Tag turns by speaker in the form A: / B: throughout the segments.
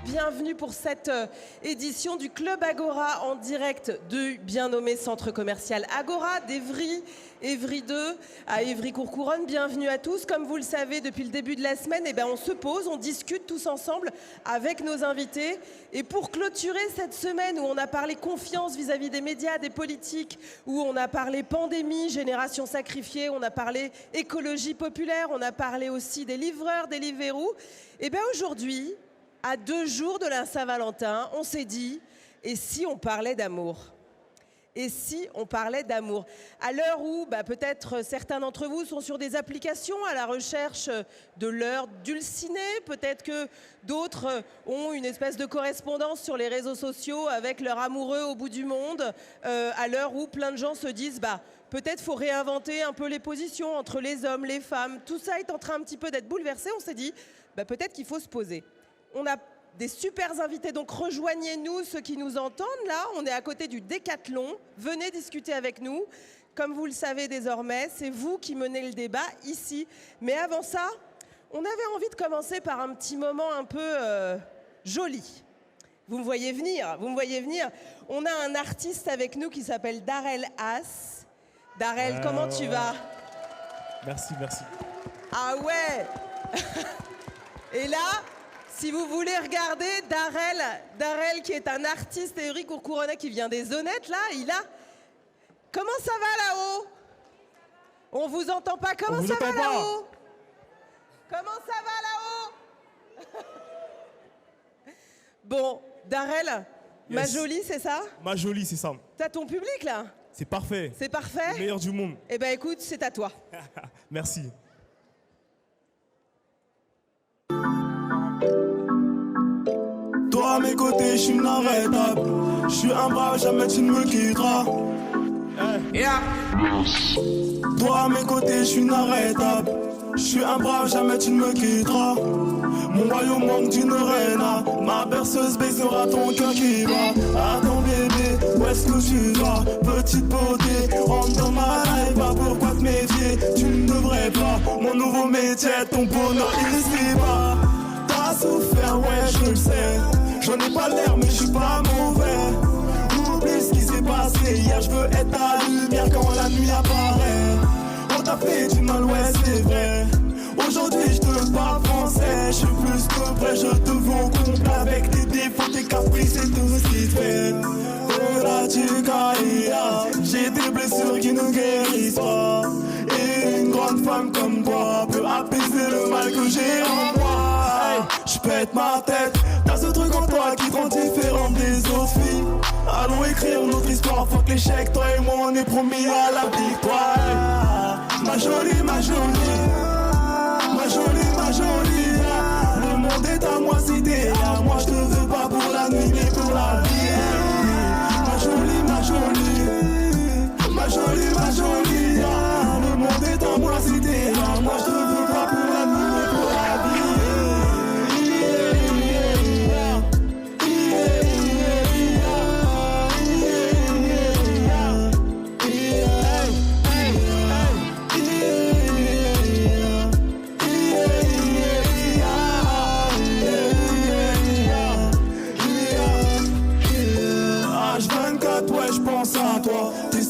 A: bienvenue pour cette édition du Club Agora en direct du bien nommé centre commercial Agora d'Évry, Évry 2 à Évry-Courcouronnes. Bienvenue à tous. Comme vous le savez, depuis le début de la semaine, on se pose, on discute tous ensemble avec nos invités. Et pour clôturer cette semaine où on a parlé confiance vis-à-vis des médias, des politiques, où on a parlé pandémie, génération sacrifiée, on a parlé écologie populaire, on a parlé aussi des livreurs, des Deliveroo. Aujourd'hui, à 2 jours de la Saint-Valentin, on s'est dit, et si on parlait d'amour ? Et si on parlait d'amour ? À l'heure où peut-être certains d'entre vous sont sur des applications à la recherche de leur dulciné, peut-être que d'autres ont une espèce de correspondance sur les réseaux sociaux avec leur amoureux au bout du monde, à l'heure où plein de gens se disent peut-être faut réinventer un peu les positions entre les hommes, les femmes. Tout ça est en train un petit peu d'être bouleversé. On s'est dit peut-être qu'il faut se poser. On a des super invités, donc rejoignez-nous ceux qui nous entendent là. On est à côté du Décathlon. Venez discuter avec nous. Comme vous le savez désormais, c'est vous qui menez le débat ici. Mais avant ça, on avait envie de commencer par un petit moment un peu joli. Vous me voyez venir, vous me voyez venir. On a un artiste avec nous qui s'appelle Darrell Haas. Darrell, comment tu vas ?
B: Merci, merci.
A: Ah ouais. Et là, si vous voulez regarder Darrell qui est un artiste Évry-Courcouronnais qui vient des Honnêtes, là, il a... Comment ça va là-haut ? On vous entend pas. Comment ça va là-haut ? Comment ça va là-haut ? Bon, Darrell, yes. Ma jolie, c'est ça ?
B: Ma jolie, c'est ça.
A: T'as ton public là ?
B: C'est parfait.
A: C'est parfait ?
B: Le meilleur du monde.
A: Eh ben écoute, c'est à toi.
B: Merci.
C: Toi à mes côtés, je suis inarrêtable. Je suis un brave, jamais tu ne me quitteras.
D: Yeah.
C: Toi à mes côtés, je suis inarrêtable. Je suis un brave, jamais tu ne me quitteras. Mon royaume manque d'une reine. Ma berceuse baisera ton cœur qui bat. Attends bébé, où est-ce que tu vas? Petite beauté, rentre dans ma life. Pourquoi te méfier? Tu ne devrais pas. Mon nouveau métier, ton bonheur ici-bas. T'as souffert, ouais, je le sais. J'en ai pas l'air, mais je suis pas mauvais. Oublie ce qui s'est passé hier, je veux être ta lumière quand la nuit apparaît. On t'a fait du mal, ouais, c'est vrai. Aujourd'hui, je te parle français. Je suis plus que prêt, je te veux au complet. Avec tes défauts, tes caprices et tout ce qui te fait. Oh là, tu caillas. J'ai des blessures qui ne guérissent pas. Et une grande femme comme toi peut apaiser le mal que j'ai en moi. Je pète ma tête, t'as ce truc en toi qui te rend différent des autres filles. Allons écrire notre histoire, fuck l'échec, toi et moi on est promis à la victoire. Ma jolie, ma jolie, ma jolie, ma jolie. Le monde est à moi si t'es à moi, je te veux pas pour la nuit mais pour la vie. Ma jolie, ma jolie, ma jolie, ma jolie. Le monde est à moi si t'es à moi, je te veux pas pour la nuit mais pour la vie.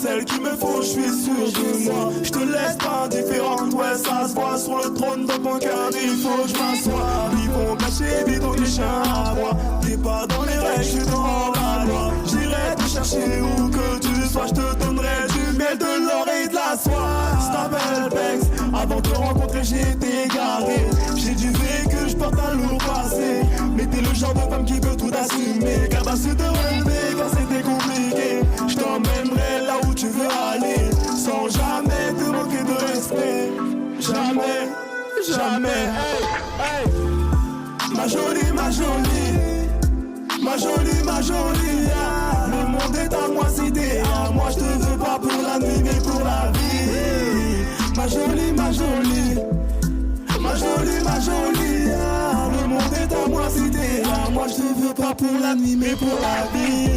C: Celle qu'il me faut, je suis sûr de moi. Je te laisse pas indifférente, ouais, ça se voit sur le trône de mon cœur. Il faut que je m'assoie. Ils vont cacher, bidon les chiens à bois. T'es pas dans les règles, je suis dans la loi. J'irai te chercher où que tu sois. Je te donnerai du miel, de l'or et de la soie. Je t'appelle Bex, avant de te rencontrer j'étais garé. J'ai du vécu, je porte un lourd passé. Mais t'es le genre de femme qui veut tout assumer. Car t'as su te relever quand c'était compliqué. Je t'emmènerai là où tu veux aller, sans jamais te manquer de respect. Jamais, jamais. Hey, hey. Ma jolie, ma jolie, ma jolie, ma jolie. Le monde est à moi si t'es à moi. Je te veux pas pour la nuit mais pour la vie. Ma jolie, ma jolie, ma jolie, ma jolie. Le monde est à moi si t'es à moi. Je te veux pas pour la nuit mais pour la vie.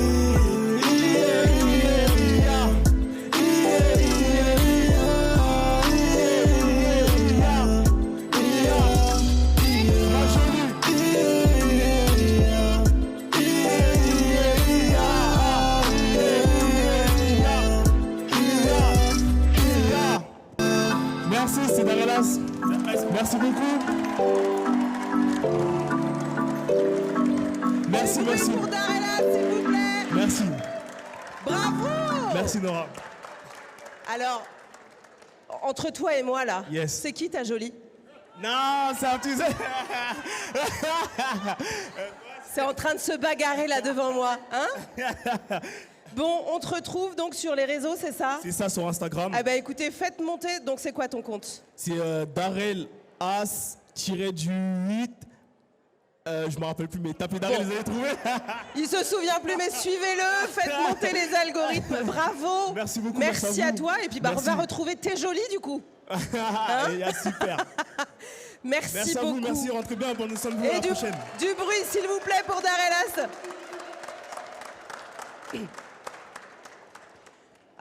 B: Merci beaucoup. Merci,
A: Bruit
B: merci.
A: pour Darella, s'il vous plaît.
B: Merci.
A: Bravo.
B: Merci Nora.
A: Alors, entre toi et moi, là,
B: Yes.
A: c'est qui ta jolie?
B: Non, c'est un petit...
A: C'est en train de se bagarrer là devant moi, hein? Bon, on te retrouve donc sur les réseaux, c'est ça?
B: C'est ça sur Instagram.
A: Ah bah écoutez, faites monter, donc c'est quoi ton compte?
B: C'est Darel As-8. Je me rappelle plus, mais tapez Darel,
A: Bon.
B: vous allez trouver.
A: Il se souvient plus, mais suivez-le, faites monter les algorithmes, bravo!
B: Merci beaucoup,
A: Merci
B: merci à
A: à
B: vous.
A: toi, et puis bah, on
B: Merci.
A: va retrouver T'es jolie du coup.
B: Super.
A: Merci,
B: Merci à
A: beaucoup.
B: vous, merci, rentrez bien, bonne soirée à
A: Et
B: la
A: du
B: prochaine.
A: bruit, s'il vous plaît, pour Darelas.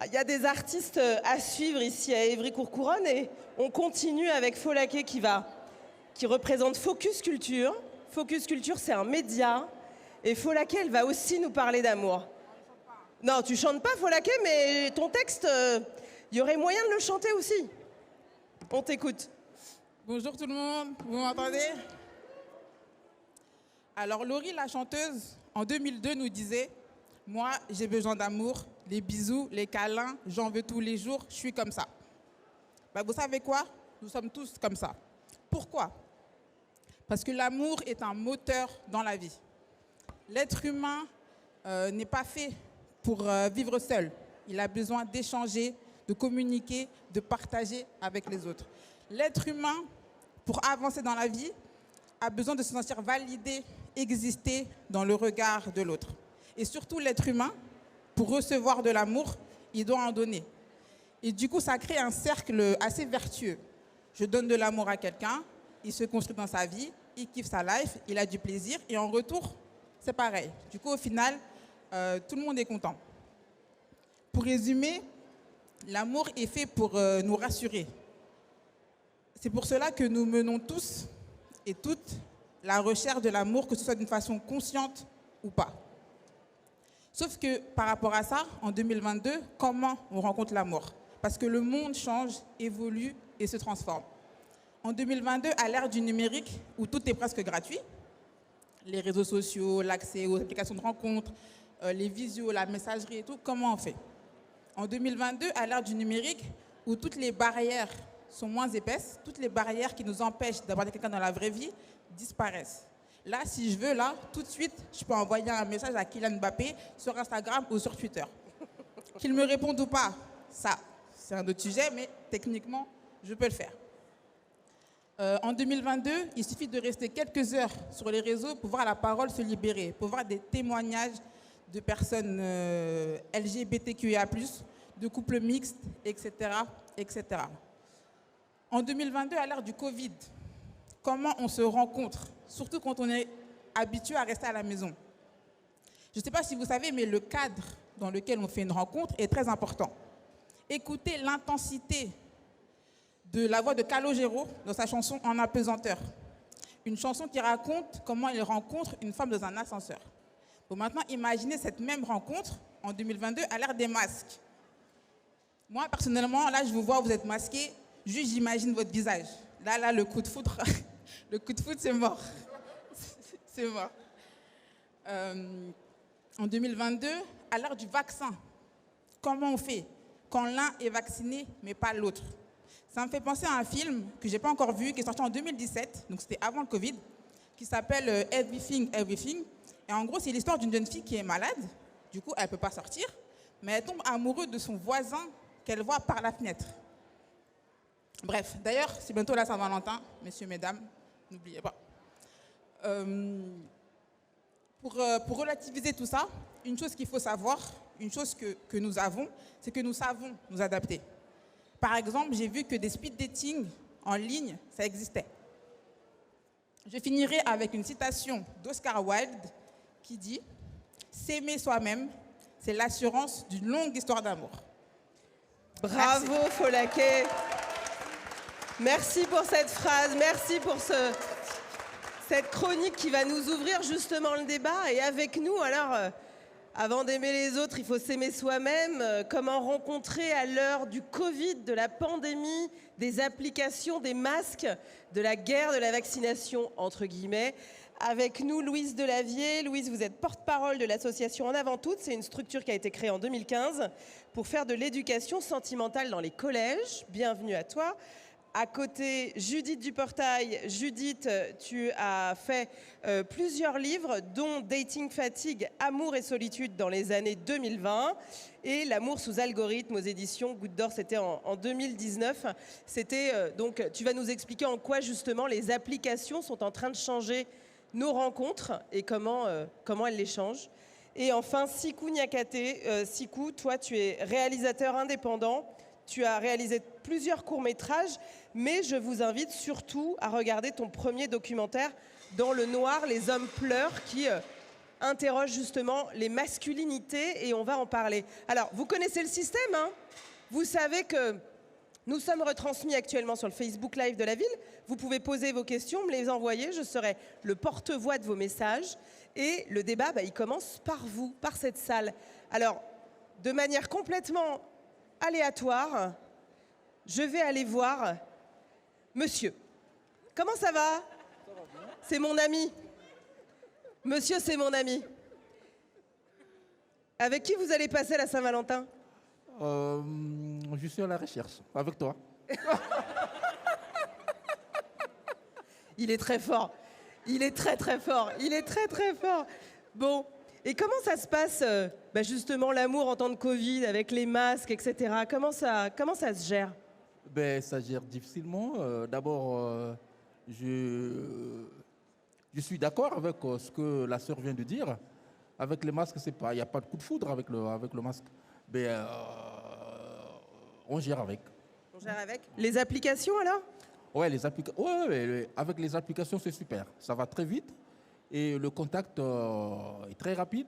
A: Il y a des artistes à suivre ici à Évry-Courcouronnes et on continue avec Folaké qui représente Focus Culture. Focus Culture, c'est un média et Folaké, elle va aussi nous parler d'amour. Non, tu chantes pas Folaké, mais ton texte, il y aurait moyen de le chanter aussi. On t'écoute.
E: Bonjour tout le monde, vous m'entendez? Alors Laurie, la chanteuse, en 2002 nous disait « Moi, j'ai besoin d'amour, les bisous, les câlins, j'en veux tous les jours, je suis comme ça. » Bah, vous savez quoi? Nous sommes tous comme ça. Pourquoi? Parce que l'amour est un moteur dans la vie. L'être humain n'est pas fait pour vivre seul. Il a besoin d'échanger, de communiquer, de partager avec les autres. L'être humain, pour avancer dans la vie, a besoin de se sentir validé, exister dans le regard de l'autre. Et surtout, l'être humain, pour recevoir de l'amour, il doit en donner. Et du coup, ça crée un cercle assez vertueux. Je donne de l'amour à quelqu'un, il se construit dans sa vie, il kiffe sa life, il a du plaisir, et en retour, c'est pareil. Du coup, au final, tout le monde est content. Pour résumer, l'amour est fait pour nous rassurer. C'est pour cela que nous menons tous et toutes la recherche de l'amour, que ce soit d'une façon consciente ou pas. Sauf que par rapport à ça, en 2022, comment on rencontre l'amour? Parce que le monde change, évolue et se transforme. En 2022, à l'ère du numérique, où tout est presque gratuit, les réseaux sociaux, l'accès aux applications de rencontres, les visios, la messagerie et tout, comment on fait? En 2022, à l'ère du numérique, où toutes les barrières sont moins épaisses, toutes les barrières qui nous empêchent d'aborder quelqu'un dans la vraie vie disparaissent. Là, si je veux, là, tout de suite, je peux envoyer un message à Kylian Mbappé sur Instagram ou sur Twitter. Qu'il me réponde ou pas, ça, c'est un autre sujet, mais techniquement, je peux le faire. En 2022, il suffit de rester quelques heures sur les réseaux pour voir la parole se libérer, pour voir des témoignages de personnes LGBTQIA+, de couples mixtes, etc., etc. En 2022, à l'ère du Covid, comment on se rencontre, surtout quand on est habitué à rester à la maison? Je ne sais pas si vous savez, mais le cadre dans lequel on fait une rencontre est très important. Écoutez l'intensité de la voix de Calogero dans sa chanson En apesanteur. Une chanson qui raconte comment il rencontre une femme dans un ascenseur. Bon, maintenant, imaginez cette même rencontre en 2022 à l'ère des masques. Moi, personnellement, là, je vous vois, vous êtes masqué, juste j'imagine votre visage. Là, le coup de foudre, le coup de foudre, c'est mort. C'est mort. En 2022, à l'heure du vaccin, comment on fait quand l'un est vacciné, mais pas l'autre? Ça me fait penser à un film que je n'ai pas encore vu, qui est sorti en 2017, donc c'était avant le Covid, qui s'appelle Everything, Everything. Et en gros, c'est l'histoire d'une jeune fille qui est malade, du coup, elle ne peut pas sortir, mais elle tombe amoureuse de son voisin qu'elle voit par la fenêtre. Bref, d'ailleurs, c'est bientôt la Saint-Valentin, messieurs, mesdames, n'oubliez pas. Pour relativiser tout ça, une chose qu'il faut savoir, une chose que nous avons, c'est que nous savons nous adapter. Par exemple, j'ai vu que des speed dating en ligne, ça existait. Je finirai avec une citation d'Oscar Wilde qui dit « S'aimer soi-même, c'est l'assurance d'une longue histoire d'amour. »
A: Bravo, Folaké. Merci pour cette phrase, merci pour cette chronique qui va nous ouvrir justement le débat. Et avec nous, alors, Avant d'aimer les autres, il faut s'aimer soi-même. Comment rencontrer à l'heure du Covid, de la pandémie, des applications, des masques, de la guerre de la vaccination, entre guillemets. Avec nous, Louise Delavier. Louise, vous êtes porte-parole de l'association En Avant Toutes. C'est une structure qui a été créée en 2015 pour faire de l'éducation sentimentale dans les collèges. Bienvenue à toi. À côté, Judith Duportail. Judith, tu as fait plusieurs livres, dont Dating Fatigue, Amour et solitude dans les années 2020 et L'amour sous algorithme aux éditions Goutte d'Or, c'était en 2019. Donc, tu vas nous expliquer en quoi justement les applications sont en train de changer nos rencontres et comment elles les changent. Et enfin, Sikou Niakate. Sikou, toi, tu es réalisateur indépendant. Tu as réalisé plusieurs courts-métrages, mais je vous invite surtout à regarder ton premier documentaire, Dans le noir, les hommes pleurent, qui interroge justement les masculinités, et on va en parler. Alors, vous connaissez le système, hein ? Vous savez que nous sommes retransmis actuellement sur le Facebook Live de la ville. Vous pouvez poser vos questions, me les envoyer. Je serai le porte-voix de vos messages. Et le débat, il commence par vous, par cette salle. Alors, de manière complètement aléatoire, je vais aller voir monsieur. Comment ça va ? C'est mon ami. Monsieur, c'est mon ami. Avec qui vous allez passer la Saint-Valentin ?
F: Je suis à la recherche, avec toi.
A: Il est très fort. Il est très très fort. Il est très très fort. Bon, et comment ça se passe, justement, l'amour en temps de Covid, avec les masques, etc. Comment ça se gère ?
F: Ça gère difficilement. D'abord, je suis d'accord avec ce que la sœur vient de dire. Avec les masques, il n'y a pas de coup de foudre avec le masque. On gère avec.
A: On gère avec. Les applications alors ?
F: Ouais, avec les applications, c'est super. Ça va très vite et le contact est très rapide.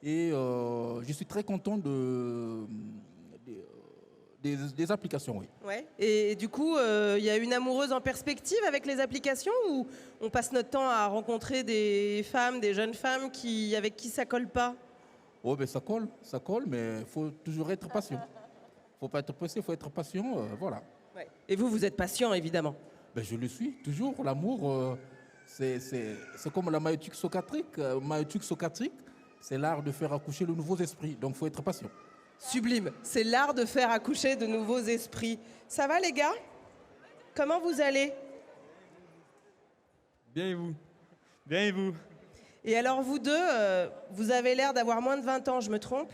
F: Et je suis très content des applications, oui.
A: Ouais. Et du coup, il y a une amoureuse en perspective avec les applications, ou on passe notre temps à rencontrer des femmes, des jeunes femmes avec qui ça colle pas ?
F: Oh, ça colle, mais il faut toujours être patient. Il ne faut pas être pressé, il faut être patient, voilà.
A: Ouais. Et vous êtes patient, évidemment.
F: Je le suis, toujours. L'amour, c'est comme la maïeutique socatrique. Maïeutique socatrique, c'est l'art de faire accoucher de nouveaux esprits. Donc, il faut être patient.
A: Sublime. C'est l'art de faire accoucher de nouveaux esprits. Ça va, les gars ? Comment vous allez ?
B: Bien et vous ? Bien et vous ?
A: Et alors, vous deux, vous avez l'air d'avoir moins de 20 ans, je me trompe ?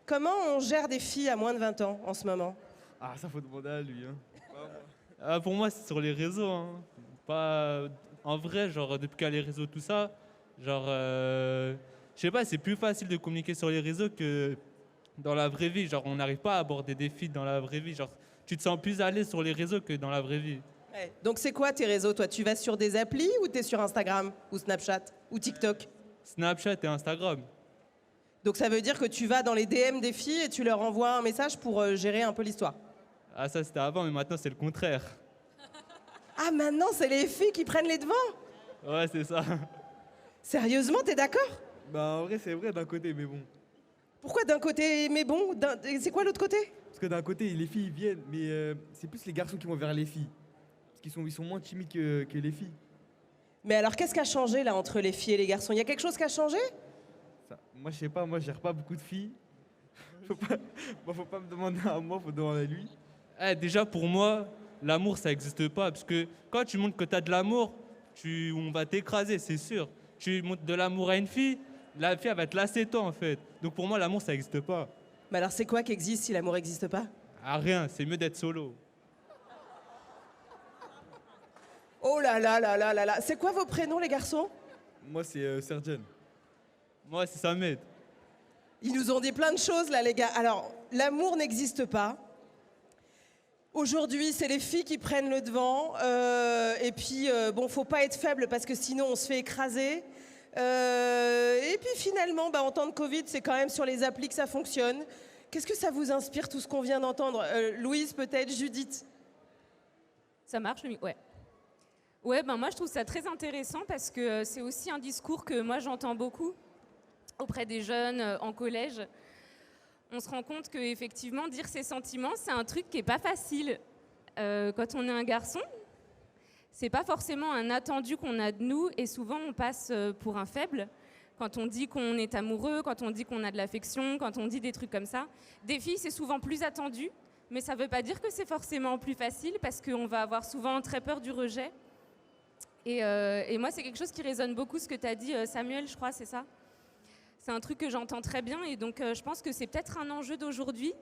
A: Comment on gère des filles à moins de 20 ans en ce moment ?
G: Ah, ça faut demander à lui. Pour moi, c'est sur les réseaux. Hein. Pas en vrai, genre depuis qu'il y a les réseaux, tout ça, genre, je sais pas, c'est plus facile de communiquer sur les réseaux que dans la vraie vie. Genre, on n'arrive pas à aborder des filles dans la vraie vie. Genre, tu te sens plus à l'aise sur les réseaux que dans la vraie vie.
A: Ouais. Donc, c'est quoi tes réseaux, toi ? Tu vas sur des applis ou t'es sur Instagram ou Snapchat ou TikTok ?
G: Snapchat et Instagram.
A: Donc, ça veut dire que tu vas dans les DM des filles et tu leur envoies un message pour gérer un peu l'histoire ?
G: Ah, ça c'était avant, mais maintenant c'est le contraire.
A: Ah, maintenant, c'est les filles qui prennent les devants ?
G: Ouais, c'est ça.
A: Sérieusement, t'es d'accord ?
G: En vrai, c'est vrai d'un côté, mais bon.
A: Pourquoi d'un côté, mais bon, c'est quoi l'autre côté ?
H: Parce que d'un côté, les filles viennent, mais c'est plus les garçons qui vont vers les filles. Parce qu'ils sont moins timides que les filles.
A: Mais alors, qu'est-ce qui a changé là entre les filles et les garçons ? Il y a quelque chose qui a changé ?
H: Moi, je sais pas, moi, je gère pas beaucoup de filles. Faut pas me demander à moi, faut demander à lui.
G: Déjà, pour moi, l'amour, ça n'existe pas. Parce que quand tu montres que tu as de l'amour, on va t'écraser, c'est sûr. Tu montres de l'amour à une fille, la fille, elle va te lasser toi, en fait. Donc pour moi, l'amour, ça n'existe pas.
A: Mais alors, c'est quoi qui existe si l'amour n'existe pas ?
G: Ah, rien, c'est mieux d'être solo.
A: Oh là là là là là là. C'est quoi vos prénoms, les garçons ?
H: Moi, c'est Sergen.
G: Moi, c'est Samed.
A: Ils nous ont dit plein de choses, là, les gars. Alors, l'amour n'existe pas. Aujourd'hui, c'est les filles qui prennent le devant. Et puis, faut pas être faible parce que sinon, on se fait écraser. Et puis, finalement, en temps de Covid, c'est quand même sur les applis que ça fonctionne. Qu'est-ce que ça vous inspire, tout ce qu'on vient d'entendre ? Louise, peut-être, Judith ?
I: Ça marche, ouais. Ouais, moi, je trouve ça très intéressant parce que c'est aussi un discours que moi, j'entends beaucoup. auprès des jeunes, en collège, on se rend compte qu'effectivement, dire ses sentiments, c'est un truc qui n'est pas facile. Quand on est un garçon, c'est pas forcément un attendu qu'on a de nous, et souvent on passe pour un faible quand on dit qu'on est amoureux, quand on dit qu'on a de l'affection, quand on dit des trucs comme ça. Des filles, c'est souvent plus attendu, mais ça ne veut pas dire que c'est forcément plus facile, parce qu'on va avoir souvent très peur du rejet. Et moi, c'est quelque chose qui résonne beaucoup, ce que tu as dit, Samuel, je crois, c'est ça ? C'est un truc que j'entends très bien, et donc je pense que c'est peut-être un enjeu d'aujourd'hui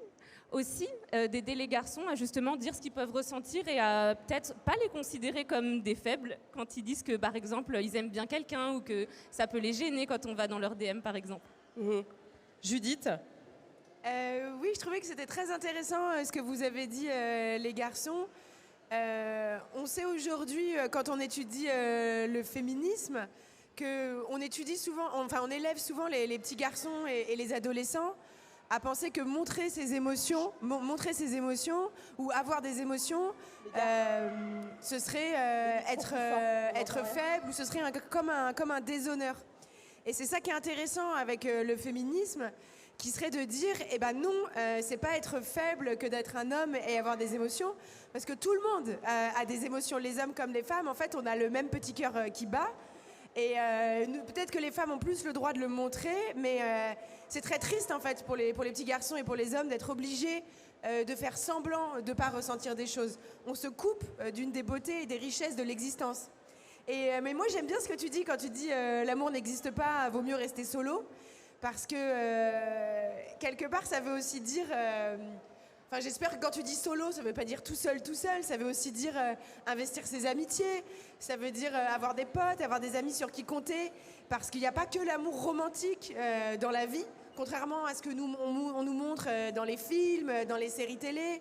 I: aussi, d'aider les garçons à justement dire ce qu'ils peuvent ressentir et à peut-être pas les considérer comme des faibles quand ils disent que, par exemple, ils aiment bien quelqu'un ou que ça peut les gêner quand on va dans leur DM, par exemple.
A: Judith ?
J: Oui, je trouvais que c'était très intéressant ce que vous avez dit, les garçons. On sait aujourd'hui, quand on étudie le féminisme, qu'on étudie souvent, enfin on élève souvent les petits garçons et les adolescents à penser que montrer ses émotions ou avoir des émotions, ce serait être faible, ou ce serait comme un déshonneur. Et c'est ça qui est intéressant avec le féminisme, qui serait de dire, eh ben non, c'est pas être faible que d'être un homme et avoir des émotions, parce que tout le monde a des émotions, les hommes comme les femmes. En fait, on a le même petit cœur qui bat. Et peut-être que les femmes ont plus le droit de le montrer, mais c'est très triste en fait pour les petits garçons et pour les hommes d'être obligés de faire semblant de ne pas ressentir des choses. On se coupe d'une des beautés et des richesses de l'existence. Mais moi j'aime bien ce que tu dis quand tu dis l'amour n'existe pas, vaut mieux rester solo, parce que quelque part ça veut aussi dire... Enfin, j'espère que quand tu dis solo, ça ne veut pas dire tout seul, ça veut aussi dire investir ses amitiés, ça veut dire avoir des potes, avoir des amis sur qui compter, parce qu'il n'y a pas que l'amour romantique dans la vie, contrairement à ce que on nous montre dans les films, dans les séries télé.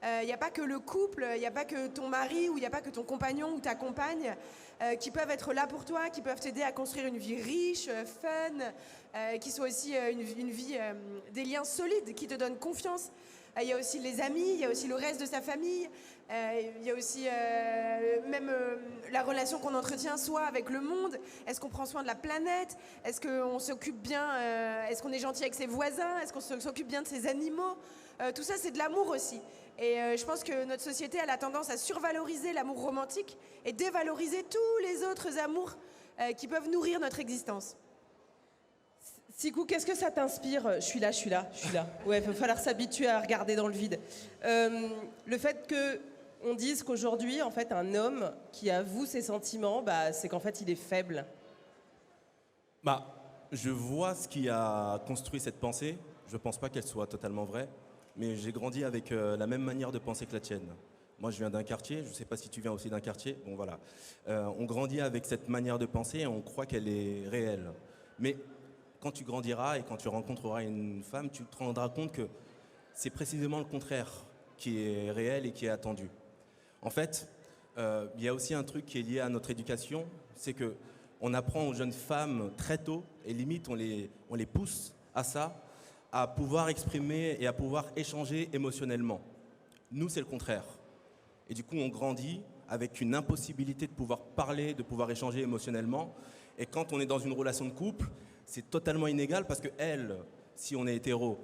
J: Il n'y a pas que le couple, il n'y a pas que ton mari, ou il n'y a pas que ton compagnon ou ta compagne qui peuvent être là pour toi, qui peuvent t'aider à construire une vie riche, fun, qui soit aussi une vie, des liens solides, qui te donnent confiance. Il y a aussi les amis, il y a aussi le reste de sa famille, il y a aussi même la relation qu'on entretient soi avec le monde. Est-ce qu'on prend soin de la planète ? Est-ce qu'on s'occupe bien, est-ce qu'on est gentil avec ses voisins ? Est-ce qu'on s'occupe bien de ses animaux ? Tout ça, c'est de l'amour aussi. Et je pense que notre société, elle a tendance à survaloriser l'amour romantique et dévaloriser tous les autres amours qui peuvent nourrir notre existence.
A: Sikou, qu'est-ce que ça t'inspire ? Je suis là. Ouais, il va falloir s'habituer à regarder dans le vide. Le fait qu'on dise qu'aujourd'hui, en fait, un homme qui avoue ses sentiments, c'est qu'en fait, il est faible.
K: Je vois ce qui a construit cette pensée. Je ne pense pas qu'elle soit totalement vraie, mais j'ai grandi avec la même manière de penser que la tienne. Moi, je viens d'un quartier, je ne sais pas si tu viens aussi d'un quartier. Bon, voilà. On grandit avec cette manière de penser et on croit qu'elle est réelle. Mais quand tu grandiras et quand tu rencontreras une femme, tu te rendras compte que c'est précisément le contraire qui est réel et qui est attendu. En fait, il y a aussi un truc qui est lié à notre éducation, c'est qu'on apprend aux jeunes femmes très tôt, et limite on les pousse à ça, à pouvoir exprimer et à pouvoir échanger émotionnellement. Nous, c'est le contraire. Et du coup, on grandit avec une impossibilité de pouvoir parler, de pouvoir échanger émotionnellement. Et quand on est dans une relation de couple, c'est totalement inégal parce que elle, si on est hétéro,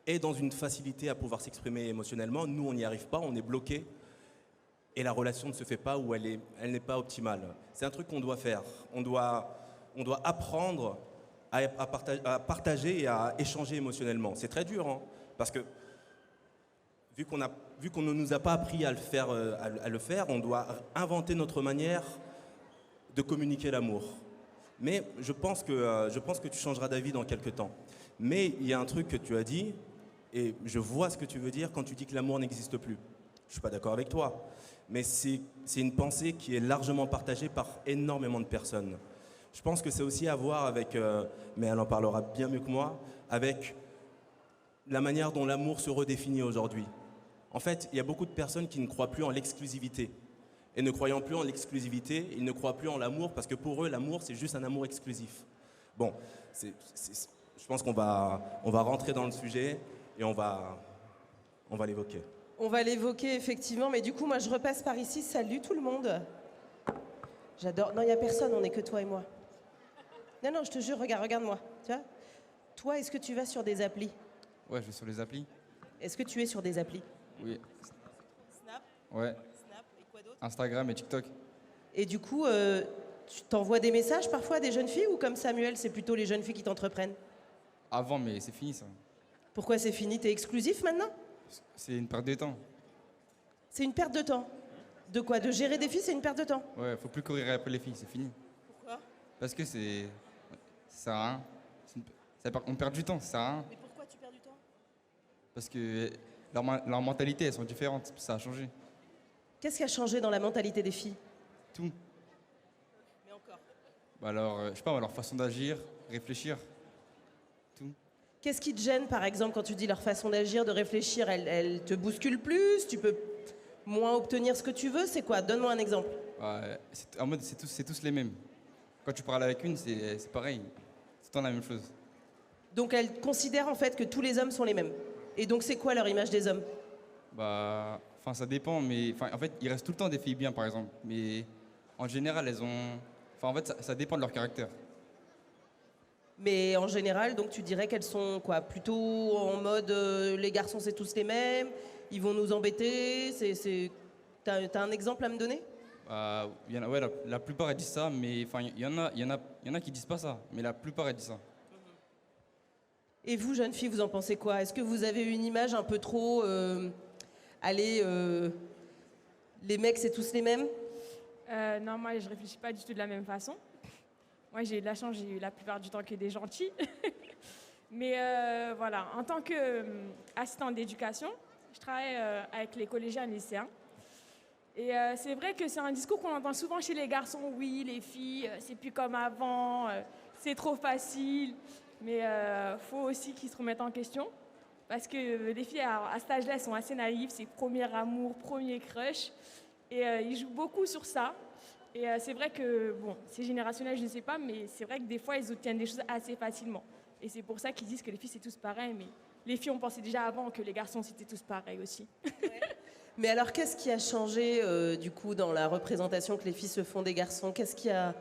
K: est dans une facilité à pouvoir s'exprimer émotionnellement. Nous, on n'y arrive pas, on est bloqué. Et la relation ne se fait pas ou elle n'est pas optimale. C'est un truc qu'on doit faire. On doit apprendre à partager et à échanger émotionnellement. C'est très dur, hein, parce que vu qu'on ne nous a pas appris à le faire, on doit inventer notre manière de communiquer l'amour. Mais je pense que tu changeras d'avis dans quelques temps. Mais il y a un truc que tu as dit, et je vois ce que tu veux dire quand tu dis que l'amour n'existe plus. Je ne suis pas d'accord avec toi, mais c'est une pensée qui est largement partagée par énormément de personnes. Je pense que c'est aussi à voir avec, mais elle en parlera bien mieux que moi, avec la manière dont l'amour se redéfinit aujourd'hui. En fait, il y a beaucoup de personnes qui ne croient plus en l'exclusivité. Et ne croyant plus en l'exclusivité, ils ne croient plus en l'amour parce que pour eux, l'amour, c'est juste un amour exclusif. Bon, je pense qu'on va rentrer dans le sujet et on va l'évoquer.
A: On va l'évoquer, effectivement, mais du coup, moi, je repasse par ici. Salut tout le monde. J'adore. Non, il n'y a personne, on n'est que toi et moi. Non, je te jure, regarde-moi. Tu vois ? Toi, est-ce que tu vas sur des applis?
L: Ouais, je vais sur les applis.
A: Est-ce que tu es sur des applis?
L: Oui.
A: Snap?
L: Ouais.
A: Snap, et quoi d'autre?
L: Instagram et TikTok.
A: Et du coup, tu t'envoies des messages parfois à des jeunes filles ou comme Samuel, c'est plutôt les jeunes filles qui t'entreprennent?
L: Avant, mais c'est fini ça.
A: Pourquoi c'est fini? T'es exclusif maintenant?
L: C'est une perte de temps.
A: C'est une perte de temps. De quoi? De gérer des filles, c'est une perte de temps?
L: Ouais, faut plus courir après les filles, c'est fini.
A: Pourquoi?
L: Parce que c'est. Ça sert à rien. On perd du temps, ça sert à rien.
A: Mais pourquoi tu perds du temps?
L: Parce que leur mentalité, elles sont différentes, ça a changé.
A: Qu'est-ce qui a changé dans la mentalité des filles?
L: Tout.
A: Mais encore.
L: Bah alors, je sais pas, leur façon d'agir, réfléchir. Tout.
A: Qu'est-ce qui te gêne, par exemple, quand tu dis leur façon d'agir, de réfléchir, elle te bouscule plus? Tu peux moins obtenir ce que tu veux? C'est quoi? Donne-moi un exemple.
L: En mode, c'est tous les mêmes. Quand tu parles avec une, c'est pareil. C'est tout le temps la même chose.
A: Donc elle considère en fait que tous les hommes sont les mêmes. Et donc c'est quoi leur image des hommes?
L: Bah, enfin, ça dépend, mais en fait, il reste tout le temps des filles bien, par exemple. Mais en général, elles ont. Enfin, en fait, ça dépend de leur caractère.
A: Mais en général, donc tu dirais qu'elles sont quoi? Plutôt en mode les garçons c'est tous les mêmes, ils vont nous embêter. T'as un exemple à me donner?
L: Bah, ouais, la plupart elles disent ça, mais enfin, il y en a qui disent pas ça, mais la plupart elles disent ça.
A: Et vous, jeunes filles, vous en pensez quoi? Est-ce que vous avez une image un peu trop... les mecs, c'est tous les mêmes?
M: Non, moi, je réfléchis pas du tout de la même façon. Moi, j'ai eu de la chance, j'ai eu la plupart du temps que des gentils. Mais voilà, en tant qu'assistante d'éducation, je travaille avec les collégiens et lycéens. Et c'est vrai que c'est un discours qu'on entend souvent chez les garçons. Oui, les filles, c'est plus comme avant, c'est trop facile. Mais faut aussi qu'ils se remettent en question. Parce que les filles, à cet âge-là, elles sont assez naïves. C'est premier amour, premier crush. Et ils jouent beaucoup sur ça. Et c'est vrai que, bon, c'est générationnel, je ne sais pas, mais c'est vrai que des fois, ils obtiennent des choses assez facilement. Et c'est pour ça qu'ils disent que les filles, c'est tous pareil. Mais les filles, on pensait déjà avant que les garçons, c'était tous pareils aussi.
A: Ouais. Mais alors, qu'est-ce qui a changé, du coup, dans la représentation que les filles se font des garçons? Qu'est-ce qui a...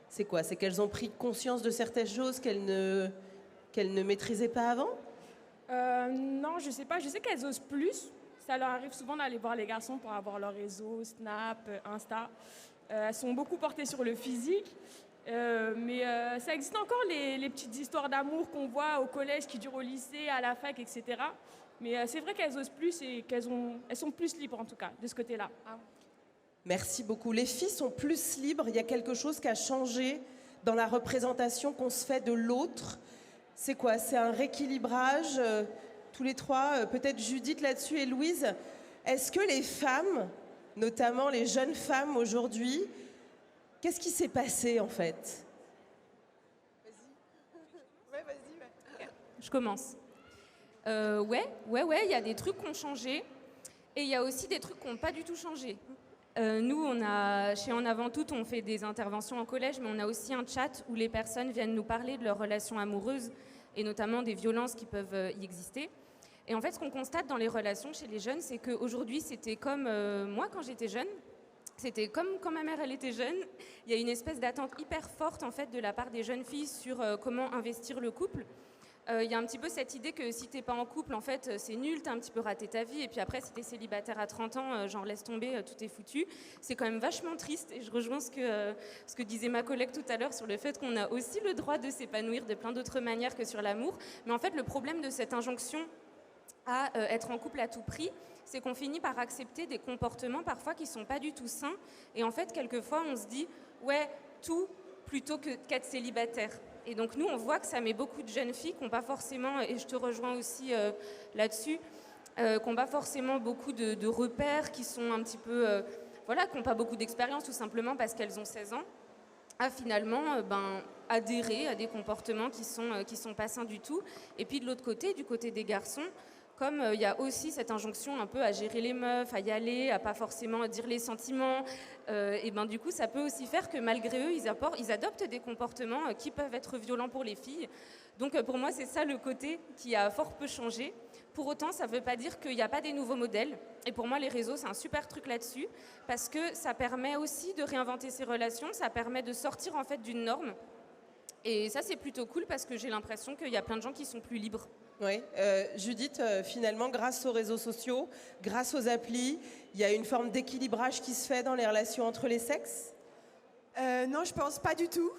A: C'est quoi? C'est qu'elles ont pris conscience de certaines choses qu'elles ne maîtrisaient pas avant?
M: Non, je sais pas. Je sais qu'elles osent plus. Ça leur arrive souvent d'aller voir les garçons pour avoir leur réseau, Snap, Insta. Elles sont beaucoup portées sur le physique. Mais ça existe encore les petites histoires d'amour qu'on voit au collège qui durent au lycée, à la fac, etc. Mais c'est vrai qu'elles osent plus et elles sont plus libres en tout cas, de ce côté-là.
A: Merci beaucoup. Les filles sont plus libres. Il y a quelque chose qui a changé dans la représentation qu'on se fait de l'autre. C'est quoi? C'est un rééquilibrage, tous les trois, peut-être Judith là-dessus et Louise. Est-ce que les femmes, notamment les jeunes femmes aujourd'hui, qu'est-ce qui s'est passé en fait?
J: Ouais, vas-y.
I: Je commence. Ouais, il y a des trucs qui ont changé et il y a aussi des trucs qui n'ont pas du tout changé. Nous, chez En Avant Toutes, on fait des interventions en collège, mais on a aussi un chat où les personnes viennent nous parler de leurs relations amoureuses et notamment des violences qui peuvent y exister. Et en fait, ce qu'on constate dans les relations chez les jeunes, c'est qu'aujourd'hui, c'était comme moi quand j'étais jeune. C'était comme quand ma mère elle était jeune. Il y a une espèce d'attente hyper forte en fait de la part des jeunes filles sur comment investir le couple. Il y a un petit peu cette idée que si t'es pas en couple, en fait, c'est nul, t'as un petit peu raté ta vie. Et puis après, si t'es célibataire à 30 ans, genre laisse tomber, tout est foutu. C'est quand même vachement triste. Et je rejoins ce que disait ma collègue tout à l'heure sur le fait qu'on a aussi le droit de s'épanouir de plein d'autres manières que sur l'amour. Mais en fait, le problème de cette injonction à être en couple à tout prix, c'est qu'on finit par accepter des comportements parfois qui sont pas du tout sains. Et en fait, quelquefois, on se dit, ouais, tout plutôt qu'être célibataire. Et donc nous, on voit que ça met beaucoup de jeunes filles qui n'ont pas forcément, et je te rejoins aussi là-dessus, qui n'ont pas forcément beaucoup de repères, qui sont un petit peu, qui n'ont pas beaucoup d'expérience tout simplement parce qu'elles ont 16 ans, à finalement adhérer à des comportements qui sont pas sains du tout. Et puis de l'autre côté, du côté des garçons, comme il y a aussi cette injonction un peu à gérer les meufs, à y aller, à pas forcément dire les sentiments, et du coup ça peut aussi faire que malgré eux, ils adoptent des comportements qui peuvent être violents pour les filles. Donc pour moi c'est ça le côté qui a fort peu changé. Pour autant ça ne veut pas dire qu'il n'y a pas des nouveaux modèles. Et pour moi les réseaux c'est un super truc là-dessus, parce que ça permet aussi de réinventer ses relations, ça permet de sortir en fait d'une norme. Et ça, c'est plutôt cool parce que j'ai l'impression qu'il y a plein de gens qui sont plus libres.
A: Oui, Judith, finalement, grâce aux réseaux sociaux, grâce aux applis, il y a une forme d'équilibrage qui se fait dans les relations entre les sexes?
J: Non, je pense pas du tout.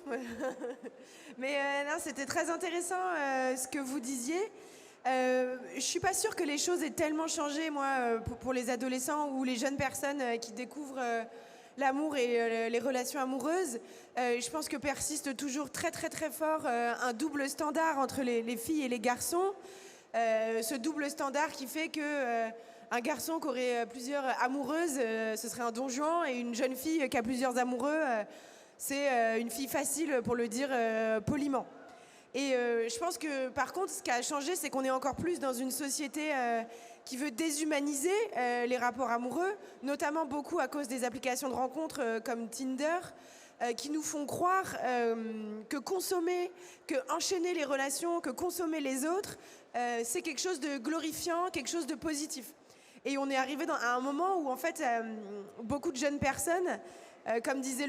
J: Mais non, c'était très intéressant ce que vous disiez. Je suis pas sûre que les choses aient tellement changé, moi, pour les adolescents ou les jeunes personnes qui découvrent l'amour et les relations amoureuses. Je pense que persiste toujours très très très fort un double standard entre les filles et les garçons. Ce double standard qui fait que un garçon qui aurait plusieurs amoureuses, ce serait un don Juan, et une jeune fille qui a plusieurs amoureux, c'est une fille facile, pour le dire poliment. Et je pense que par contre, ce qui a changé, c'est qu'on est encore plus dans une société qui veut déshumaniser les rapports amoureux, notamment beaucoup à cause des applications de rencontres comme Tinder, qui nous font croire que consommer, que enchaîner les relations, que consommer les autres, c'est quelque chose de glorifiant, quelque chose de positif. Et on est arrivé à un moment où en fait beaucoup de jeunes personnes, comme disait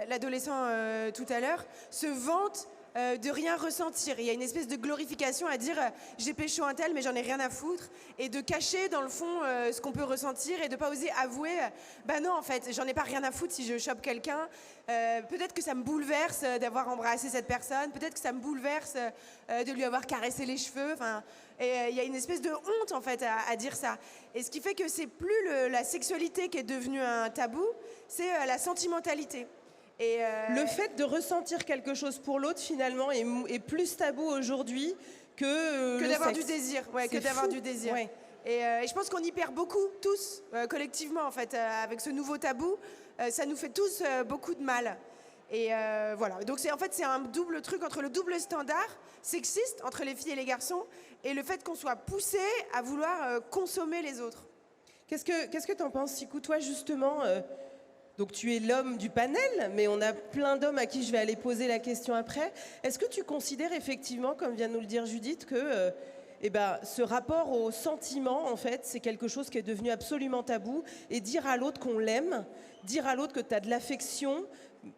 J: l'adolescent tout à l'heure, se vantent de rien ressentir. Il y a une espèce de glorification à dire j'ai pécho un tel mais j'en ai rien à foutre, et de cacher dans le fond ce qu'on peut ressentir et de pas oser avouer bah non, en fait j'en ai pas rien à foutre si je chope quelqu'un. Peut-être que ça me bouleverse d'avoir embrassé cette personne, peut-être que ça me bouleverse de lui avoir caressé les cheveux, enfin, et il y a une espèce de honte en fait à dire ça. Et ce qui fait que c'est plus la sexualité qui est devenue un tabou, c'est la sentimentalité. Et
A: le fait de ressentir quelque chose pour l'autre, finalement, est plus tabou aujourd'hui que
J: d'avoir du désir. Ouais, que d'avoir du désir.
A: Ouais.
J: Et je pense qu'on y perd beaucoup, tous, collectivement, en fait, avec ce nouveau tabou. Ça nous fait tous beaucoup de mal. Et voilà. Donc, en fait, c'est un double truc entre le double standard sexiste entre les filles et les garçons et le fait qu'on soit poussé à vouloir consommer les autres.
A: Qu'est-ce que tu en penses, Sikou, toi, justement donc tu es l'homme du panel, mais on a plein d'hommes à qui je vais aller poser la question après. Est-ce que tu considères effectivement, comme vient de nous le dire Judith, que ce rapport au sentiment, en fait, c'est quelque chose qui est devenu absolument tabou, et dire à l'autre qu'on l'aime, dire à l'autre que tu as de l'affection,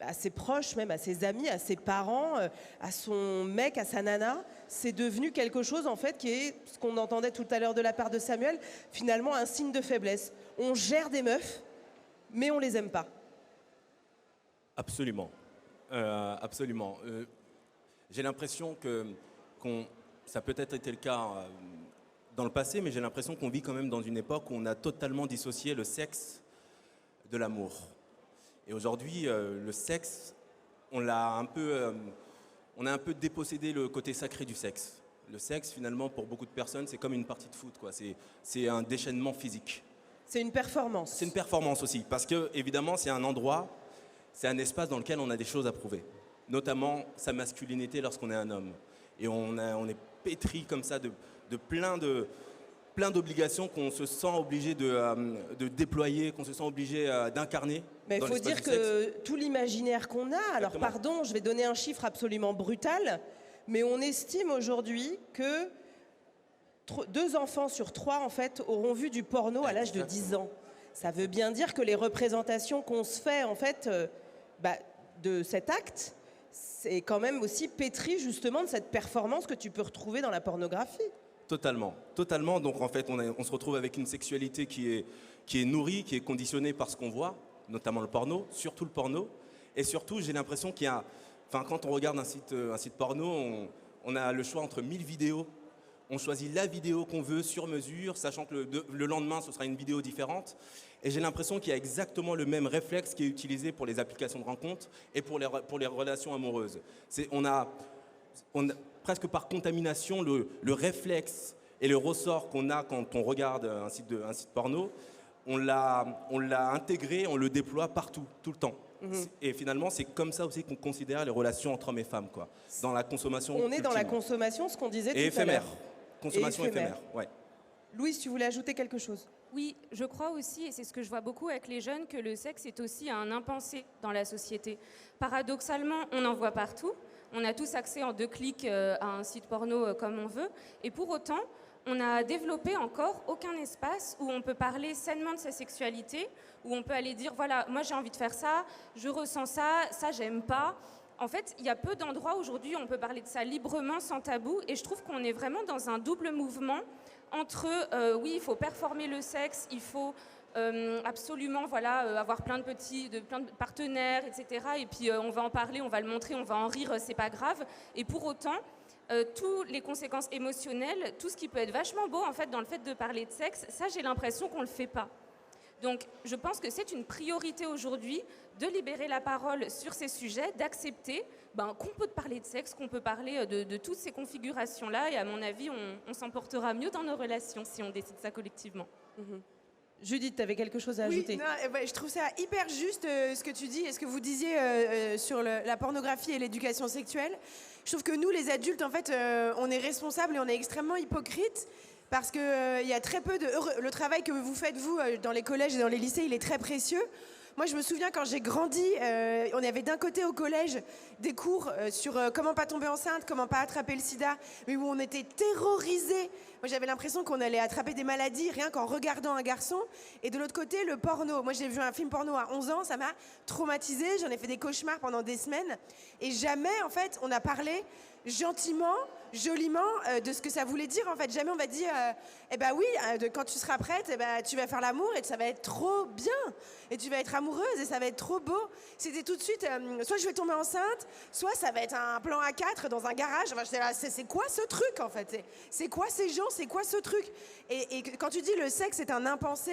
A: à ses proches, même à ses amis, à ses parents, à son mec, à sa nana, c'est devenu quelque chose, en fait, qui est, ce qu'on entendait tout à l'heure de la part de Samuel, finalement un signe de faiblesse. On gère des meufs, mais on les aime pas.
K: Absolument. Absolument. J'ai l'impression que ça a peut-être été le cas dans le passé, mais j'ai l'impression qu'on vit quand même dans une époque où on a totalement dissocié le sexe de l'amour. Et aujourd'hui, le sexe, on a un peu dépossédé le côté sacré du sexe. Le sexe, finalement, pour beaucoup de personnes, c'est comme une partie de foot, quoi. C'est un déchaînement physique.
A: C'est une performance.
K: C'est une performance aussi, parce que évidemment, c'est un endroit, c'est un espace dans lequel on a des choses à prouver, notamment sa masculinité lorsqu'on est un homme. Et on est pétri comme ça de plein d'obligations qu'on se sent obligé de déployer, qu'on se sent obligé d'incarner.
A: Mais il faut dire que tout l'imaginaire qu'on a, alors pardon, je vais donner un chiffre absolument brutal, mais on estime aujourd'hui que 2 enfants sur 3, en fait, auront vu du porno à l'âge de 10 ans. Ça veut bien dire que les représentations qu'on se fait, en fait, de cet acte, c'est quand même aussi pétri, justement, de cette performance que tu peux retrouver dans la pornographie.
K: Totalement, totalement. Donc, en fait, on se retrouve avec une sexualité qui est nourrie, qui est conditionnée par ce qu'on voit, notamment le porno, surtout le porno. Et surtout, j'ai l'impression qu'il y a... Enfin, quand on regarde un site porno, on a le choix entre 1000 vidéos. On choisit la vidéo qu'on veut sur mesure, sachant que le lendemain, ce sera une vidéo différente. Et j'ai l'impression qu'il y a exactement le même réflexe qui est utilisé pour les applications de rencontres et pour les relations amoureuses. On a presque par contamination le réflexe et le ressort qu'on a quand on regarde un site porno, on l'a intégré, on le déploie partout, tout le temps. Et finalement, c'est comme ça aussi qu'on considère les relations entre hommes et femmes, quoi. Dans la consommation.
A: On est dans la consommation, ce qu'on disait tout à l'heure.
K: Consommation éphémère, ouais.
A: Louise, tu voulais ajouter quelque chose?
I: Oui, je crois aussi, et c'est ce que je vois beaucoup avec les jeunes, que le sexe est aussi un impensé dans la société. Paradoxalement, on en voit partout. On a tous accès en 2 clics à un site porno comme on veut. Et pour autant, on n'a développé encore aucun espace où on peut parler sainement de sa sexualité, où on peut aller dire, voilà, moi j'ai envie de faire ça, je ressens ça, ça j'aime pas. En fait, il y a peu d'endroits aujourd'hui où on peut parler de ça librement, sans tabou, et je trouve qu'on est vraiment dans un double mouvement entre, oui, il faut performer le sexe, il faut absolument avoir plein de partenaires, etc. Et puis on va en parler, on va le montrer, on va en rire, c'est pas grave. Et pour autant, toutes les conséquences émotionnelles, tout ce qui peut être vachement beau en fait dans le fait de parler de sexe, ça j'ai l'impression qu'on le fait pas. Donc je pense que c'est une priorité aujourd'hui de libérer la parole sur ces sujets, d'accepter qu'on peut parler de sexe, qu'on peut parler de toutes ces configurations-là, et à mon avis, on s'en portera mieux dans nos relations si on décide ça collectivement.
A: Judith, tu avais quelque chose à ajouter?
J: Oui, je trouve ça hyper juste ce que tu dis et ce que vous disiez sur la pornographie et l'éducation sexuelle. Je trouve que nous, les adultes, en fait, on est responsables et on est extrêmement hypocrites parce qu'il y a très peu de... Le travail que vous faites, vous, dans les collèges et dans les lycées, il est très précieux. Moi, je me souviens quand j'ai grandi, on avait d'un côté au collège des cours sur comment pas tomber enceinte, comment pas attraper le sida, mais où on était terrorisés. Moi, j'avais l'impression qu'on allait attraper des maladies rien qu'en regardant un garçon. Et de l'autre côté, le porno. Moi, j'ai vu un film porno à 11 ans, ça m'a traumatisée. J'en ai fait des cauchemars pendant des semaines. Et jamais, en fait, on a parlé gentiment, joliment de ce que ça voulait dire. En fait, jamais on va dire oui, quand tu seras prête, tu vas faire l'amour et ça va être trop bien. Et tu vas être amoureuse et ça va être trop beau. C'était tout de suite, soit je vais tomber enceinte, soit ça va être un plan A4 dans un garage. Enfin, j'étais là, c'est quoi ce truc en fait? C'est quoi ces gens? C'est quoi ce truc? Et quand tu dis le sexe est un impensé,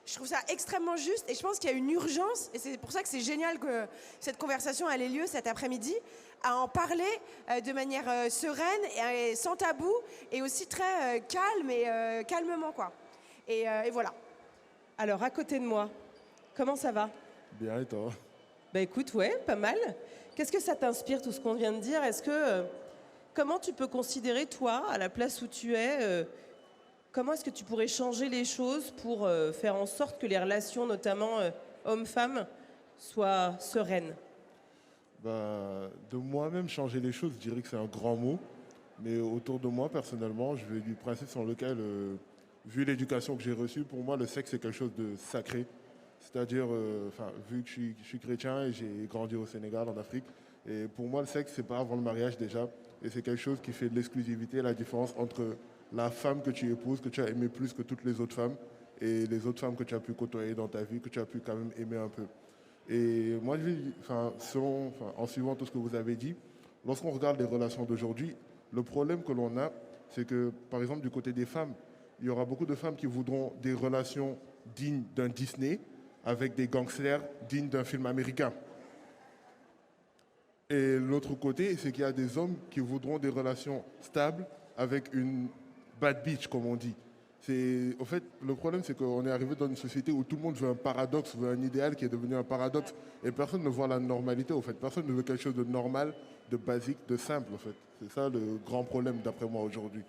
J: je trouve ça extrêmement juste et je pense qu'il y a une urgence, et c'est pour ça que c'est génial que cette conversation ait lieu cet après-midi, à en parler de manière sereine et sans tabou et aussi très calme et calmement, quoi. Et voilà.
A: Alors, à côté de moi, comment ça va?
N: Bien, et toi?
A: Bah écoute, ouais, pas mal. Qu'est-ce que ça t'inspire, tout ce qu'on vient de dire? Est-ce que... comment tu peux considérer, toi, à la place où tu es, comment est-ce que tu pourrais changer les choses pour faire en sorte que les relations, notamment hommes-femmes, soient sereines?
N: De moi-même, changer les choses, je dirais que c'est un grand mot. Mais autour de moi, personnellement, je vais du principe sur lequel, vu l'éducation que j'ai reçue, pour moi, le sexe, c'est quelque chose de sacré. C'est-à-dire, vu que je suis chrétien et j'ai grandi au Sénégal, en Afrique, et pour moi, le sexe, c'est pas avant le mariage déjà. Et c'est quelque chose qui fait de l'exclusivité, la différence entre la femme que tu épouses, que tu as aimée plus que toutes les autres femmes, et les autres femmes que tu as pu côtoyer dans ta vie, que tu as pu quand même aimer un peu. Et moi, en suivant tout ce que vous avez dit, lorsqu'on regarde les relations d'aujourd'hui, le problème que l'on a, c'est que, par exemple, du côté des femmes, il y aura beaucoup de femmes qui voudront des relations dignes d'un Disney avec des gangsters dignes d'un film américain. Et l'autre côté, c'est qu'il y a des hommes qui voudront des relations stables avec une bad bitch, comme on dit. En fait, le problème, c'est qu'on est arrivé dans une société où tout le monde veut un paradoxe, veut un idéal qui est devenu un paradoxe. Et personne ne voit la normalité, au fait. Personne ne veut quelque chose de normal, de basique, de simple, en fait. C'est ça le grand problème, d'après moi, aujourd'hui.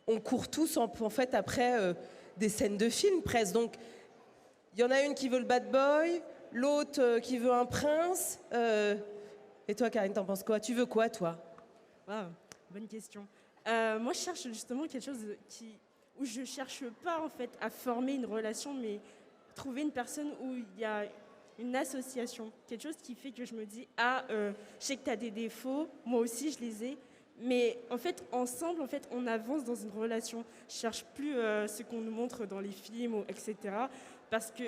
A: On court tous, en fait, après des scènes de films, presque. Donc, il y en a une qui veut le bad boy, l'autre qui veut un prince. Et toi, Karine, t'en penses quoi? Tu veux quoi, toi?
O: Bonne question. Moi, je cherche justement quelque chose où je cherche pas en fait à former une relation, mais trouver une personne où il y a une association, quelque chose qui fait que je me dis je sais que tu as des défauts, moi aussi je les ai, mais en fait ensemble on avance dans une relation. Je cherche plus ce qu'on nous montre dans les films, etc. Parce que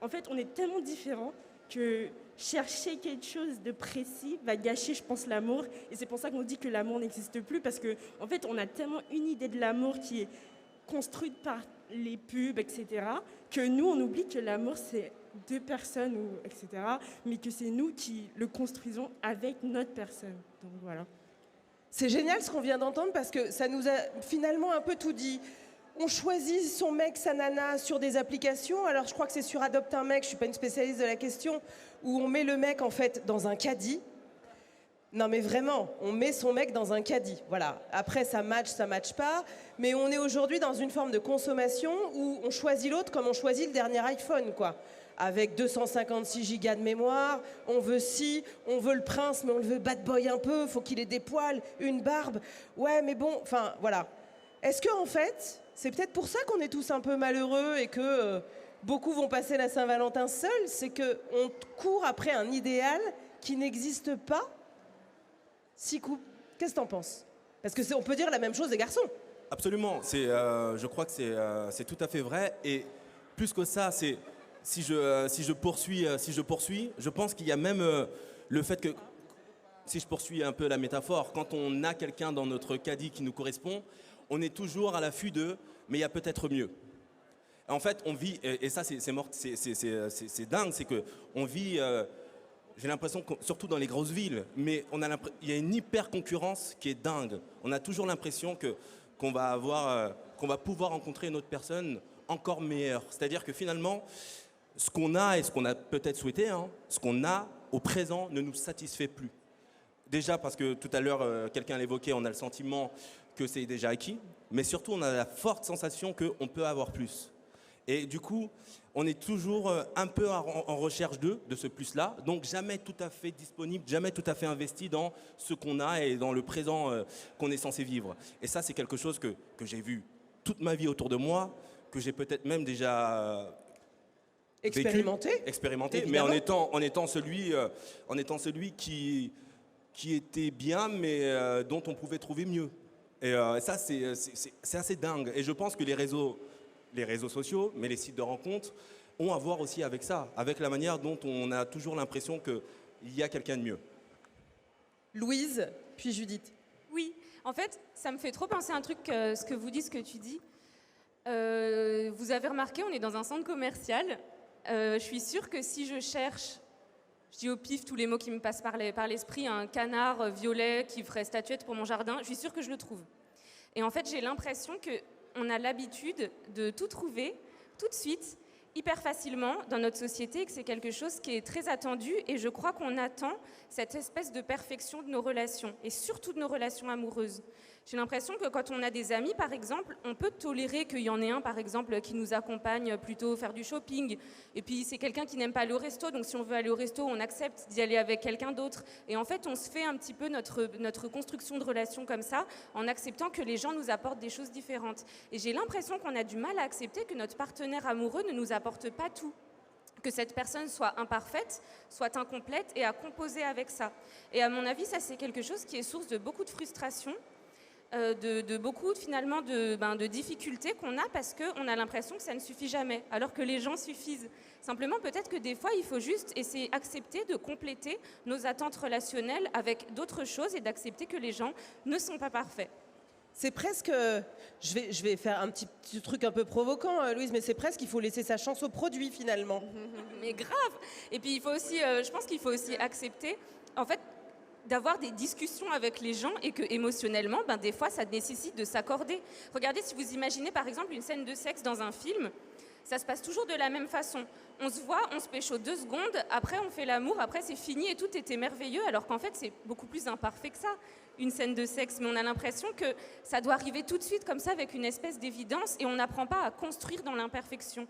O: en fait on est tellement différents que chercher quelque chose de précis va gâcher, je pense, l'amour. Et c'est pour ça qu'on dit que l'amour n'existe plus, parce que en fait on a tellement une idée de l'amour qui est construite par les pubs, etc., que nous, on oublie que l'amour, c'est deux personnes, etc., mais que c'est nous qui le construisons avec notre personne. Donc voilà.
A: C'est génial ce qu'on vient d'entendre, parce que ça nous a finalement un peu tout dit. On choisit son mec, sa nana sur des applications. Alors je crois que c'est sur Adopte un mec, je suis pas une spécialiste de la question, où on met le mec en fait dans un caddie. Non mais vraiment, on met son mec dans un caddie, voilà. Après ça match pas, mais on est aujourd'hui dans une forme de consommation où on choisit l'autre comme on choisit le dernier iPhone, quoi. Avec 256 gigas de mémoire, on veut on veut le prince, mais on le veut bad boy un peu, faut qu'il ait des poils, une barbe. Ouais mais bon, enfin voilà. Est-ce que en fait, c'est peut-être pour ça qu'on est tous un peu malheureux et que beaucoup vont passer la Saint-Valentin seuls, c'est qu'on court après un idéal qui n'existe pas? Sikou, qu'est-ce que t'en penses? Parce que on peut dire la même chose des garçons.
K: Absolument, je crois que c'est tout à fait vrai. Et plus que ça, c'est si je poursuis, je pense qu'il y a même le fait que, si je poursuis un peu la métaphore, quand on a quelqu'un dans notre caddie qui nous correspond, on est toujours à l'affût de « mais il y a peut-être mieux ». En fait, on vit, et ça c'est dingue, c'est qu'on vit, j'ai l'impression, surtout dans les grosses villes, mais il y a une hyper concurrence qui est dingue. On a toujours l'impression qu'on va pouvoir rencontrer une autre personne encore meilleure. C'est-à-dire que finalement, ce qu'on a et ce qu'on a peut-être souhaité, ce qu'on a au présent ne nous satisfait plus. Déjà parce que tout à l'heure, quelqu'un l'évoquait, on a le sentiment que c'est déjà acquis, mais surtout on a la forte sensation qu'on peut avoir plus. Et du coup, on est toujours un peu en recherche de ce plus-là, donc jamais tout à fait disponible, jamais tout à fait investi dans ce qu'on a et dans le présent qu'on est censé vivre. Et ça, c'est quelque chose que j'ai vu toute ma vie autour de moi, que j'ai peut-être même déjà expérimenté, mais en étant celui qui était bien, mais dont on pouvait trouver mieux. Et ça, c'est assez dingue. Et je pense que les réseaux sociaux, mais les sites de rencontres, ont à voir aussi avec ça, avec la manière dont on a toujours l'impression qu'il y a quelqu'un de mieux.
A: Louise, puis Judith.
I: Oui, en fait, ça me fait trop penser à un truc, ce que vous dites, ce que tu dis. Vous avez remarqué, on est dans un centre commercial. Je suis sûre que si je cherche, je dis au pif tous les mots qui me passent par l'esprit, un canard violet qui ferait statuette pour mon jardin, je suis sûre que je le trouve. Et en fait, j'ai l'impression qu'on a l'habitude de tout trouver tout de suite, hyper facilement dans notre société, et que c'est quelque chose qui est très attendu. Et je crois qu'on attend cette espèce de perfection de nos relations, et surtout de nos relations amoureuses. J'ai l'impression que quand on a des amis, par exemple, on peut tolérer qu'il y en ait un, par exemple, qui nous accompagne plutôt faire du shopping. Et puis, c'est quelqu'un qui n'aime pas aller au resto. Donc, si on veut aller au resto, on accepte d'y aller avec quelqu'un d'autre. Et en fait, on se fait un petit peu notre construction de relation comme ça, en acceptant que les gens nous apportent des choses différentes. Et j'ai l'impression qu'on a du mal à accepter que notre partenaire amoureux ne nous apporte pas tout. Que cette personne soit imparfaite, soit incomplète, et à composer avec ça. Et à mon avis, ça, c'est quelque chose qui est source de beaucoup de frustration, de beaucoup finalement de difficultés qu'on a, parce qu'on a l'impression que ça ne suffit jamais, alors que les gens suffisent. Simplement, peut-être que des fois, il faut juste essayer d'accepter de compléter nos attentes relationnelles avec d'autres choses, et d'accepter que les gens ne sont pas parfaits.
A: C'est presque, je vais faire un petit truc un peu provoquant, Louise, mais c'est presque, il faut laisser sa chance au produit finalement.
I: Mais grave. Et puis il faut aussi, je pense qu'il faut aussi accepter, en fait, d'avoir des discussions avec les gens, et que émotionnellement, des fois, ça nécessite de s'accorder. Regardez, si vous imaginez par exemple une scène de sexe dans un film, ça se passe toujours de la même façon. On se voit, on se pécho 2 secondes, après on fait l'amour, après c'est fini et tout était merveilleux, alors qu'en fait c'est beaucoup plus imparfait que ça, une scène de sexe. Mais on a l'impression que ça doit arriver tout de suite comme ça, avec une espèce d'évidence, et on n'apprend pas à construire dans l'imperfection.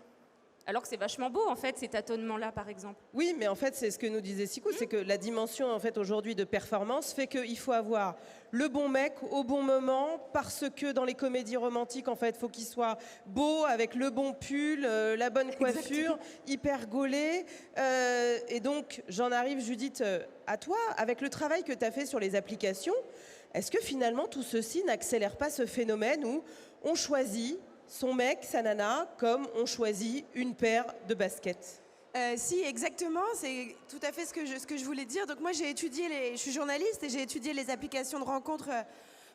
I: Alors que c'est vachement beau, en fait, ces tâtonnements-là, par exemple.
A: Oui, mais en fait, c'est ce que nous disait Sikou, c'est que la dimension, en fait, aujourd'hui de performance fait qu'il faut avoir le bon mec au bon moment, parce que dans les comédies romantiques, en fait, il faut qu'il soit beau, avec le bon pull, la bonne coiffure, hyper gaulé. Et donc, j'en arrive, Judith, à toi. Avec le travail que tu as fait sur les applications, est-ce que finalement, tout ceci n'accélère pas ce phénomène où on choisit son mec, sa nana, comme on choisit une paire de baskets?
J: Si, exactement, c'est tout à fait ce que je voulais dire. Donc moi, je suis journaliste et j'ai étudié les applications de rencontres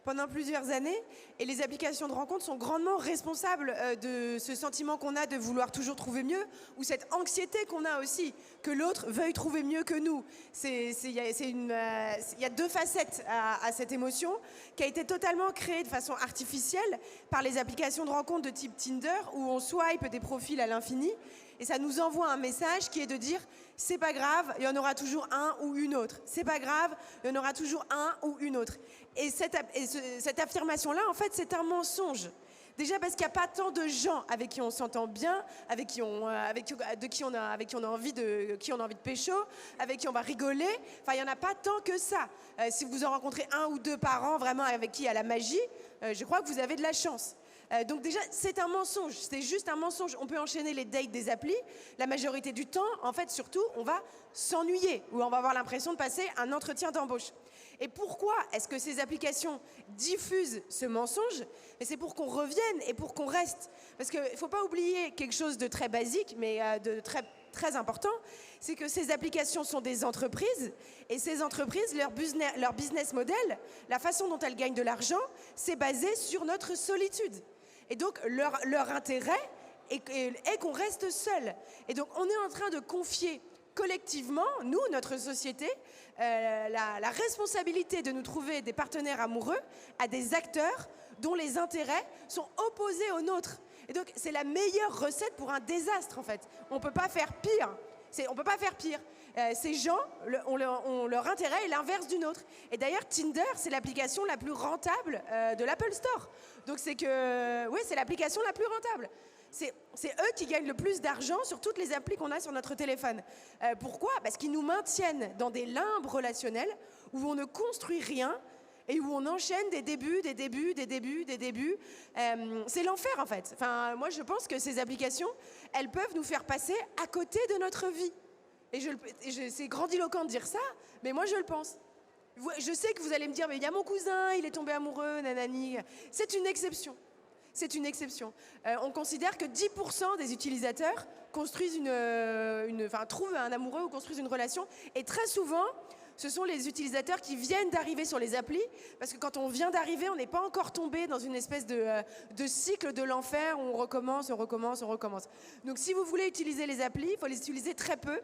J: pendant plusieurs années. Et les applications de rencontres sont grandement responsables de ce sentiment qu'on a de vouloir toujours trouver mieux, ou cette anxiété qu'on a aussi, que l'autre veuille trouver mieux que nous. Il y a 2 facettes à cette émotion, qui a été totalement créée de façon artificielle par les applications de rencontres de type Tinder, où on swipe des profils à l'infini. Et ça nous envoie un message qui est de dire « c'est pas grave, il y en aura toujours un ou une autre. C'est pas grave, il y en aura toujours un ou une autre. » Et cette affirmation-là, en fait, c'est un mensonge. Déjà parce qu'il n'y a pas tant de gens avec qui on s'entend bien, avec qui on a envie de pécho, avec qui on va rigoler. Enfin, il n'y en a pas tant que ça. Si vous en rencontrez 1 ou 2 par an, vraiment, avec qui il y a la magie, je crois que vous avez de la chance. Donc déjà, c'est un mensonge, c'est juste un mensonge. On peut enchaîner les dates des applis. La majorité du temps, en fait, surtout, on va s'ennuyer, ou on va avoir l'impression de passer un entretien d'embauche. Et pourquoi est-ce que ces applications diffusent ce mensonge? Et c'est pour qu'on revienne et pour qu'on reste. Parce qu'il ne faut pas oublier quelque chose de très basique, mais de très, très important, c'est que ces applications sont des entreprises, et ces entreprises, leur business model, la façon dont elles gagnent de l'argent, c'est basé sur notre solitude. Et donc, leur intérêt est qu'on reste seul. Et donc, on est en train de confier collectivement, nous, notre société, la responsabilité de nous trouver des partenaires amoureux à des acteurs dont les intérêts sont opposés aux nôtres. Et donc, c'est la meilleure recette pour un désastre, en fait. On ne peut pas faire pire. On ne peut pas faire pire. Ces gens, leur intérêt est l'inverse du nôtre. Et d'ailleurs, Tinder, c'est l'application la plus rentable de l'Apple Store. Donc, c'est l'application la plus rentable. C'est eux qui gagnent le plus d'argent sur toutes les applis qu'on a sur notre téléphone. Pourquoi? Parce qu'ils nous maintiennent dans des limbes relationnels où on ne construit rien et où on enchaîne des débuts. C'est l'enfer, en fait. Enfin, moi, je pense que ces applications, elles peuvent nous faire passer à côté de notre vie. Et c'est grandiloquent de dire ça, mais moi, je le pense. Je sais que vous allez me dire, mais il y a mon cousin, il est tombé amoureux, nanani. C'est une exception. C'est une exception. On considère que 10% des utilisateurs construisent trouvent un amoureux ou construisent une relation. Et très souvent, ce sont les utilisateurs qui viennent d'arriver sur les applis, parce que quand on vient d'arriver, on n'est pas encore tombé dans une espèce de cycle de l'enfer où on recommence. Donc si vous voulez utiliser les applis, il faut les utiliser très peu,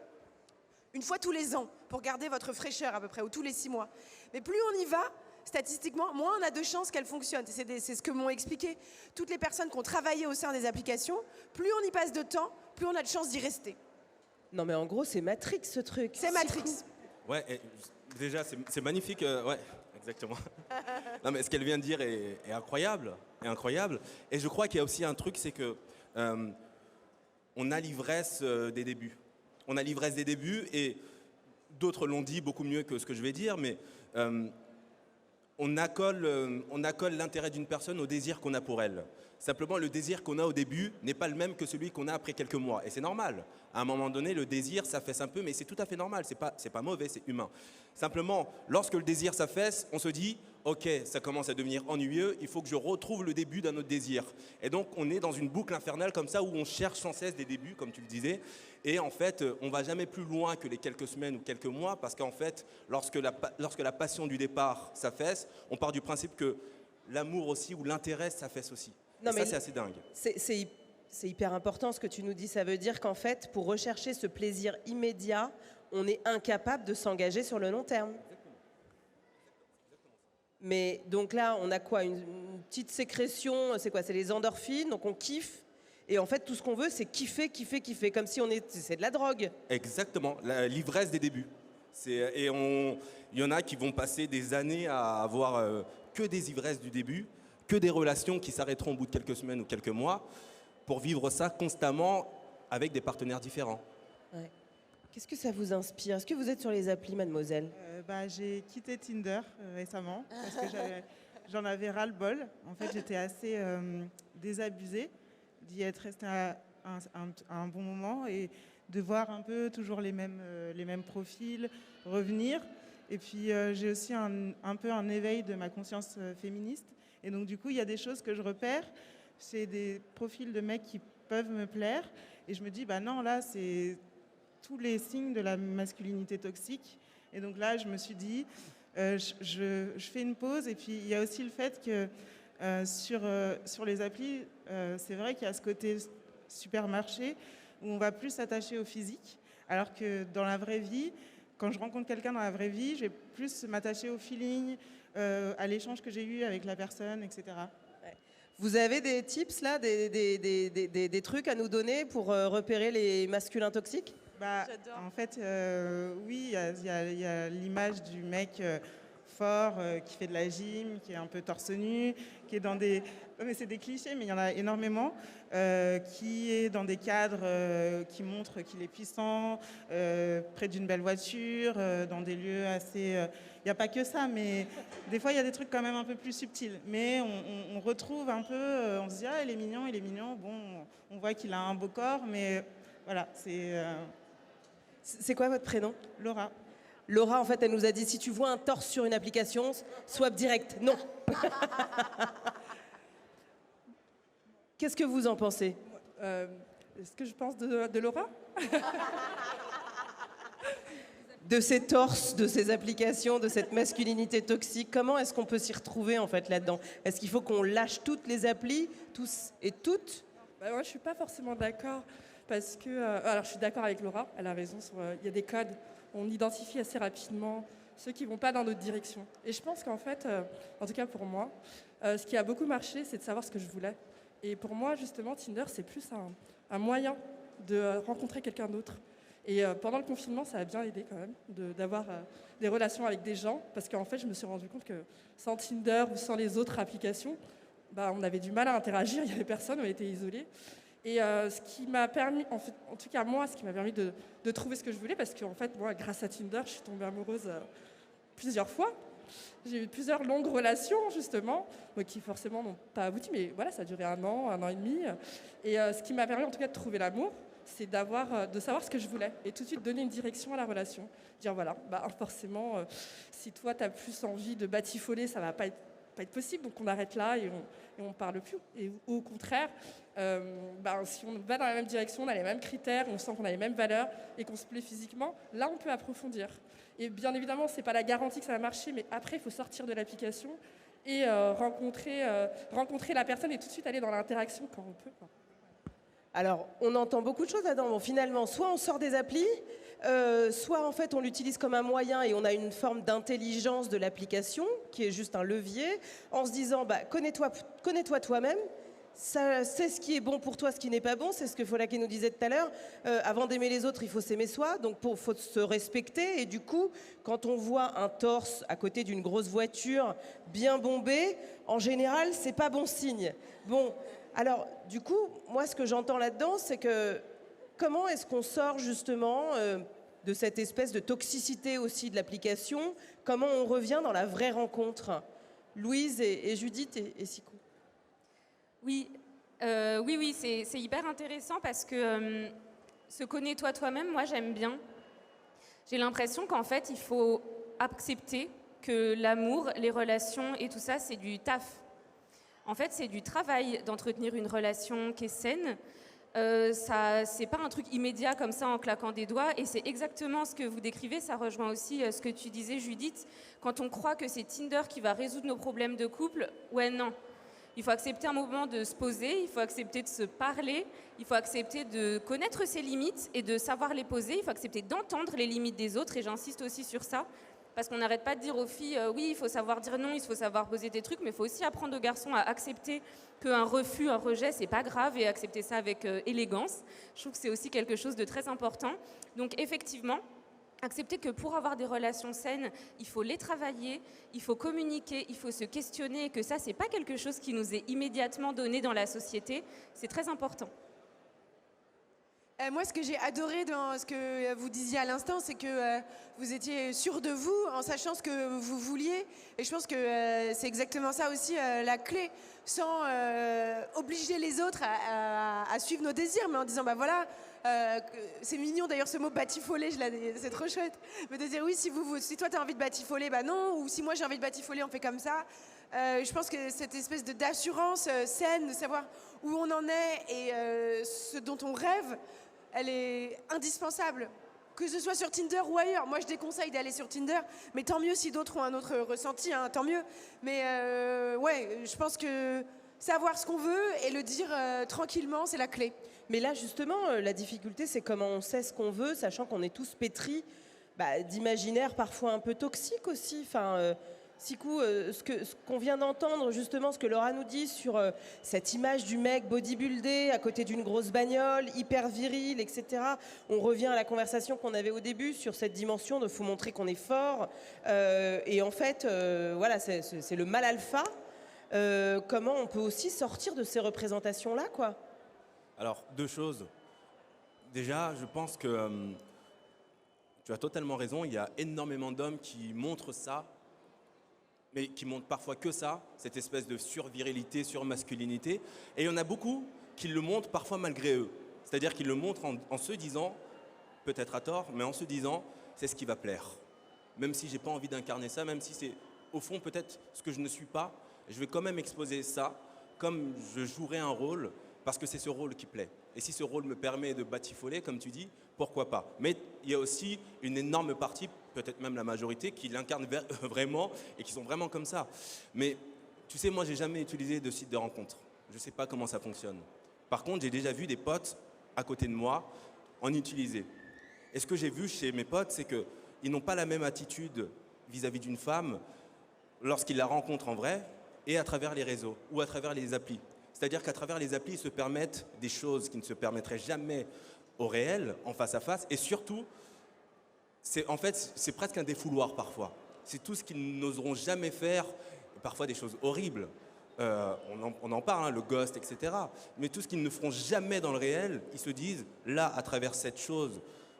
J: une fois tous les ans, pour garder votre fraîcheur à peu près, ou tous les 6 mois. Mais plus on y va, statistiquement, moins on a de chances qu'elles fonctionnent. C'est ce que m'ont expliqué toutes les personnes qui ont travaillé au sein des applications. Plus on y passe de temps, plus on a de chances d'y rester.
A: Non mais en gros, c'est Matrix ce truc.
J: C'est Matrix.
K: Ouais, déjà, c'est magnifique. Ouais, exactement. Non, mais ce qu'elle vient de dire est incroyable. Et je crois qu'il y a aussi un truc, c'est que on a l'ivresse des débuts. On a l'ivresse des débuts, et d'autres l'ont dit beaucoup mieux que ce que je vais dire, mais on accole l'intérêt d'une personne au désir qu'on a pour elle. Simplement, le désir qu'on a au début n'est pas le même que celui qu'on a après quelques mois. Et c'est normal. À un moment donné, le désir s'affaisse un peu, mais c'est tout à fait normal. C'est pas mauvais, c'est humain. Simplement, lorsque le désir s'affaisse, on se dit « Ok, ça commence à devenir ennuyeux, il faut que je retrouve le début d'un autre désir. » Et donc, on est dans une boucle infernale comme ça, où on cherche sans cesse des débuts, comme tu le disais. Et en fait, on ne va jamais plus loin que les quelques semaines ou quelques mois, parce qu'en fait, lorsque la passion du départ s'affaisse, on part du principe que l'amour aussi, ou l'intérêt s'affaisse aussi.
A: Non,
K: et ça, c'est assez dingue.
A: C'est hyper important ce que tu nous dis. Ça veut dire qu'en fait, pour rechercher ce plaisir immédiat, on est incapable de s'engager sur le long terme. Mais donc là, on a quoi? Une petite sécrétion, c'est quoi? C'est les endorphines, donc on kiffe. Et en fait, tout ce qu'on veut, c'est kiffer, comme si c'est de la drogue.
K: Exactement, l'ivresse des débuts. Il y en a qui vont passer des années à avoir que des ivresses du début, que des relations qui s'arrêteront au bout de quelques semaines ou quelques mois, pour vivre ça constamment avec des partenaires différents.
A: Ouais. Qu'est-ce que ça vous inspire? Est-ce que vous êtes sur les applis, mademoiselle?
P: J'ai quitté Tinder récemment, parce que j'en avais ras-le-bol. En fait, j'étais assez désabusée d'y être restée un bon moment et de voir un peu toujours les mêmes profils revenir. Et puis, j'ai aussi un peu un éveil de ma conscience féministe. Et donc, du coup, il y a des choses que je repère. C'est des profils de mecs qui peuvent me plaire. Et je me dis, bah non, là, c'est tous les signes de la masculinité toxique. Et donc là, je me suis dit, je fais une pause. Et puis, il y a aussi le fait que sur les applis, c'est vrai qu'il y a ce côté supermarché où on va plus s'attacher au physique. Alors que dans la vraie vie, quand je rencontre quelqu'un dans la vraie vie, je vais plus m'attacher au feeling, à l'échange que j'ai eu avec la personne, etc.
A: Vous avez des tips là, des trucs à nous donner pour repérer les masculins toxiques?
P: En fait, oui, il y a l'image du mec fort, qui fait de la gym, qui est un peu torse nu, qui est dans des... Mais c'est des clichés, mais il y en a énormément, qui est dans des cadres qui montrent qu'il est puissant, près d'une belle voiture, dans des lieux assez... Il n'y a pas que ça, mais des fois, il y a des trucs quand même un peu plus subtils. Mais on retrouve un peu, on se dit, ah, il est mignon. Bon, on voit qu'il a un beau corps, mais voilà, c'est...
A: C'est quoi votre prénom?
P: Laura.
A: Laura, en fait, elle nous a dit, si tu vois un torse sur une application, swipe direct. Non. Qu'est-ce que vous en pensez?
Q: Ce que je pense de Laura?
A: De ces torses, de ces applications, de cette masculinité toxique, comment est-ce qu'on peut s'y retrouver en fait là-dedans? Est-ce qu'il faut qu'on lâche toutes les applis, tous et toutes?
Q: Moi, je ne suis pas forcément d'accord parce que... alors, je suis d'accord avec Laura, elle a raison, il y a des codes, on identifie assez rapidement ceux qui ne vont pas dans notre direction. Et je pense qu'en fait, en tout cas pour moi, ce qui a beaucoup marché, c'est de savoir ce que je voulais. Et pour moi, justement, Tinder, c'est plus un moyen de rencontrer quelqu'un d'autre. Et pendant le confinement, ça a bien aidé quand même d'avoir des relations avec des gens, parce qu'en fait, je me suis rendu compte que sans Tinder ou sans les autres applications, on avait du mal à interagir, il y avait personne, on était isolés. Et ce qui m'a permis, en tout cas moi, ce qui m'a permis de trouver ce que je voulais, parce qu'en fait, moi, grâce à Tinder, je suis tombée amoureuse plusieurs fois. J'ai eu plusieurs longues relations, justement, qui forcément n'ont pas abouti, mais voilà, ça a duré 1 an et demi. Et ce qui m'a permis, en tout cas, de trouver l'amour, c'est de savoir ce que je voulais et tout de suite donner une direction à la relation. Dire voilà, forcément, si toi, tu as plus envie de batifoler, ça va pas être possible, donc on arrête là et on parle plus. Et au contraire, si on va dans la même direction, on a les mêmes critères, on sent qu'on a les mêmes valeurs et qu'on se plaît physiquement, là, on peut approfondir. Et bien évidemment, c'est pas la garantie que ça va marcher, mais après, il faut sortir de l'application et rencontrer la personne et tout de suite aller dans l'interaction quand on peut, quoi.
A: Alors, on entend beaucoup de choses là-dedans. Bon, finalement, soit on sort des applis, soit en fait on l'utilise comme un moyen et on a une forme d'intelligence de l'application qui est juste un levier, en se disant connais-toi toi-même. C'est ce qui est bon pour toi, ce qui n'est pas bon. C'est ce que Folake nous disait tout à l'heure. Avant d'aimer les autres, il faut s'aimer soi. Donc, il faut se respecter. Et du coup, quand on voit un torse à côté d'une grosse voiture bien bombée, en général, c'est pas bon signe. Bon, alors, du coup, moi, ce que j'entends là-dedans, c'est que comment est-ce qu'on sort justement de cette espèce de toxicité aussi de l'application? Comment on revient dans la vraie rencontre? Louise et Judith et Sikou.
I: Oui, c'est hyper intéressant parce que ce connais-toi toi-même, moi j'aime bien. J'ai l'impression qu'en fait, il faut accepter que l'amour, les relations et tout ça, c'est du taf. En fait, c'est du travail d'entretenir une relation qui est saine. C'est pas un truc immédiat comme ça en claquant des doigts, et c'est exactement ce que vous décrivez. Ça rejoint aussi ce que tu disais, Judith. Quand on croit que c'est Tinder qui va résoudre nos problèmes de couple, ouais, non. Il faut accepter un moment de se poser, il faut accepter de se parler, il faut accepter de connaître ses limites et de savoir les poser, il faut accepter d'entendre les limites des autres, et j'insiste aussi sur ça, parce qu'on n'arrête pas de dire aux filles, oui, il faut savoir dire non, il faut savoir poser des trucs, mais il faut aussi apprendre aux garçons à accepter qu'un refus, un rejet, c'est pas grave, et accepter ça avec élégance. Je trouve que c'est aussi quelque chose de très important. Donc effectivement, accepter que pour avoir des relations saines, il faut les travailler, il faut communiquer, il faut se questionner, et que ça, c'est pas quelque chose qui nous est immédiatement donné dans la société. C'est très important.
J: Moi, ce que j'ai adoré dans ce que vous disiez à l'instant, c'est que vous étiez sûr de vous en sachant ce que vous vouliez. Et je pense que c'est exactement ça aussi la clé, sans obliger les autres à suivre nos désirs, mais en disant, voilà, c'est mignon d'ailleurs ce mot batifoler, c'est trop chouette. Mais de dire oui, si toi tu as envie de batifoler, non, ou si moi j'ai envie de batifoler, on fait comme ça. Je pense que cette espèce d'assurance saine, de savoir où on en est et ce dont on rêve, elle est indispensable. Que ce soit sur Tinder ou ailleurs. Moi je déconseille d'aller sur Tinder, mais tant mieux si d'autres ont un autre ressenti, hein, tant mieux. Mais ouais, je pense que savoir ce qu'on veut et le dire tranquillement, c'est la clé.
A: Mais là, justement, la difficulté, c'est comment on sait ce qu'on veut, sachant qu'on est tous pétris d'imaginaires parfois un peu toxiques aussi. Enfin, Sikou, ce qu'on vient d'entendre, justement, ce que Laura nous dit sur cette image du mec bodybuildé à côté d'une grosse bagnole, hyper viril, etc. On revient à la conversation qu'on avait au début sur cette dimension de faut montrer qu'on est fort. Et en fait, voilà, c'est le mal alpha. Comment on peut aussi sortir de ces représentations-là, quoi?
K: Alors, 2 choses. Déjà, je pense que tu as totalement raison. Il y a énormément d'hommes qui montrent ça, mais qui montrent parfois que ça, cette espèce de survirilité, surmasculinité. Et il y en a beaucoup qui le montrent parfois malgré eux. C'est-à-dire qu'ils le montrent en se disant, peut-être à tort, mais en se disant, c'est ce qui va plaire. même si j'ai pas envie d'incarner ça, même si c'est au fond peut-être ce que je ne suis pas, je vais quand même exposer ça comme je jouerai un rôle parce que c'est ce rôle qui plaît. Et si ce rôle me permet de batifoler, comme tu dis, pourquoi pas. Mais il y a aussi une énorme partie, peut-être même la majorité, qui l'incarnent vraiment et qui sont vraiment comme ça. Mais tu sais, moi, j'ai jamais utilisé de site de rencontre. Je ne sais pas comment ça fonctionne. Par contre, j'ai déjà vu des potes à côté de moi en utiliser. Et ce que j'ai vu chez mes potes, c'est qu'ils n'ont pas la même attitude vis-à-vis d'une femme lorsqu'ils la rencontrent en vrai et à travers les réseaux ou à travers les applis. C'est-à-dire qu'à travers les applis, ils se permettent des choses qui ne se permettraient jamais au réel, en face à face. Et surtout, c'est presque un défouloir parfois. C'est tout ce qu'ils n'oseront jamais faire, et parfois des choses horribles. On en parle, hein, le ghost, etc. Mais tout ce qu'ils ne feront jamais dans le réel, ils se disent, là, à travers cette chose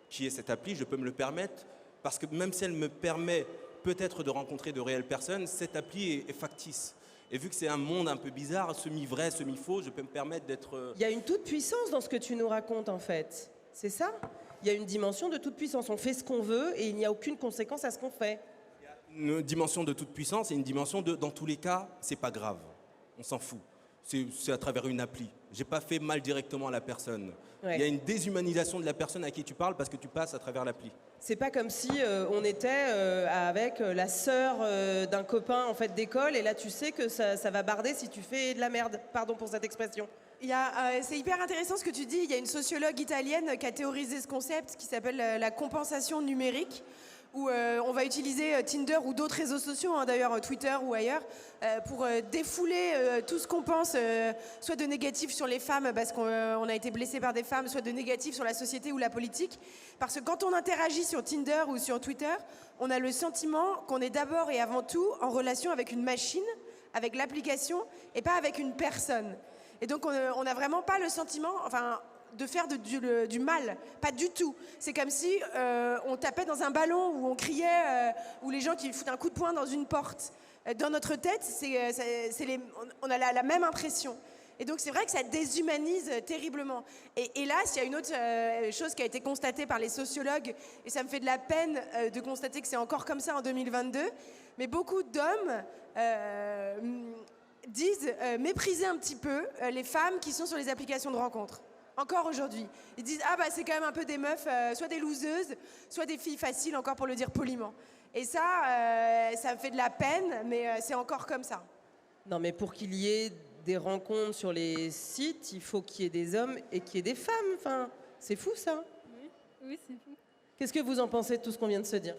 K: qui est cette appli, je peux me le permettre, parce que même si elle me permet peut-être de rencontrer de réelles personnes, cette appli est factice. Et vu que c'est un monde un peu bizarre, semi-vrai, semi-faux, je peux me permettre d'être...
A: Il y a une toute-puissance dans ce que tu nous racontes, en fait. C'est ça? Il y a une dimension de toute-puissance. On fait ce qu'on veut et il n'y a aucune conséquence à ce qu'on fait.
K: Une dimension de toute-puissance et une dimension de, dans tous les cas, c'est pas grave. On s'en fout. C'est à travers une appli. J'ai pas fait mal directement à la personne.
A: Ouais.
K: Il y a une déshumanisation de la personne à qui tu parles parce que tu passes à travers l'appli.
A: C'est pas comme si on était avec la sœur d'un copain en fait d'école et là tu sais que ça va barder si tu fais de la merde. Pardon pour cette expression.
J: C'est hyper intéressant ce que tu dis. Il y a une sociologue italienne qui a théorisé ce concept qui s'appelle la compensation numérique, où on va utiliser Tinder ou d'autres réseaux sociaux, hein, d'ailleurs Twitter ou ailleurs, pour défouler tout ce qu'on pense, soit de négatif sur les femmes parce qu'on a été blessé par des femmes, soit de négatif sur la société ou la politique. Parce que quand on interagit sur Tinder ou sur Twitter, on a le sentiment qu'on est d'abord et avant tout en relation avec une machine, avec l'application, et pas avec une personne. Et donc on n'a vraiment pas le sentiment... de faire du mal, pas du tout. C'est comme si on tapait dans un ballon ou on criait, ou les gens qui foutent un coup de poing dans une porte. Dans notre tête, on a la même impression. Et donc c'est vrai que ça déshumanise terriblement. Et hélas, il y a une autre chose qui a été constatée par les sociologues, et ça me fait de la peine de constater que c'est encore comme ça en 2022, mais beaucoup d'hommes disent mépriser un petit peu les femmes qui sont sur les applications de rencontres. Encore aujourd'hui. Ils disent « Ah bah c'est quand même un peu des meufs, soit des loseuses, soit des filles faciles, encore pour le dire poliment. » Et ça me fait de la peine, mais c'est encore comme ça.
A: Non mais pour qu'il y ait des rencontres sur les sites, il faut qu'il y ait des hommes et qu'il y ait des femmes. Enfin, c'est fou ça.
R: Oui, c'est fou.
A: Qu'est-ce que vous en pensez de tout ce qu'on vient de se dire?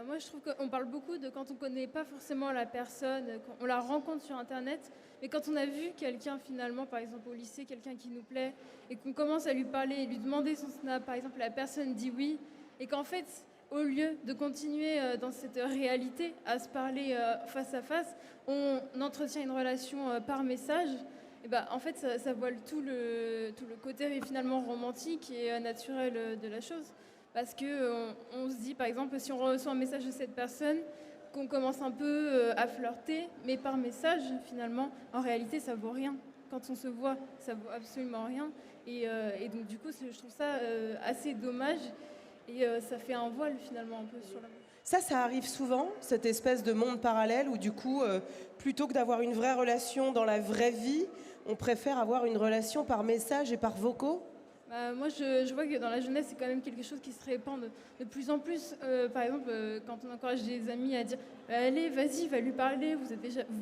R: Moi, je trouve qu'on parle beaucoup de quand on ne connaît pas forcément la personne, quand on la rencontre sur Internet, mais quand on a vu quelqu'un finalement, par exemple au lycée, quelqu'un qui nous plaît, et qu'on commence à lui parler et lui demander son snap, par exemple, la personne dit oui, et qu'en fait, au lieu de continuer dans cette réalité à se parler face à face, on entretient une relation par message, et en fait, ça voile tout le côté finalement romantique et naturel de la chose. Parce qu'on se dit, par exemple, si on reçoit un message de cette personne, qu'on commence un peu à flirter, mais par message, finalement, en réalité, ça vaut rien. Quand on se voit, ça vaut absolument rien. Et donc, du coup, je trouve ça assez dommage. Et ça fait un voile, finalement, un peu sur l'amour.
A: Ça arrive souvent, cette espèce de monde parallèle où, du coup, plutôt que d'avoir une vraie relation dans la vraie vie, on préfère avoir une relation par message et par vocaux.
R: Moi, je vois que dans la jeunesse, c'est quand même quelque chose qui se répand de plus en plus. Par exemple, quand on encourage des amis à dire « Allez, vas-y, va lui parler, vous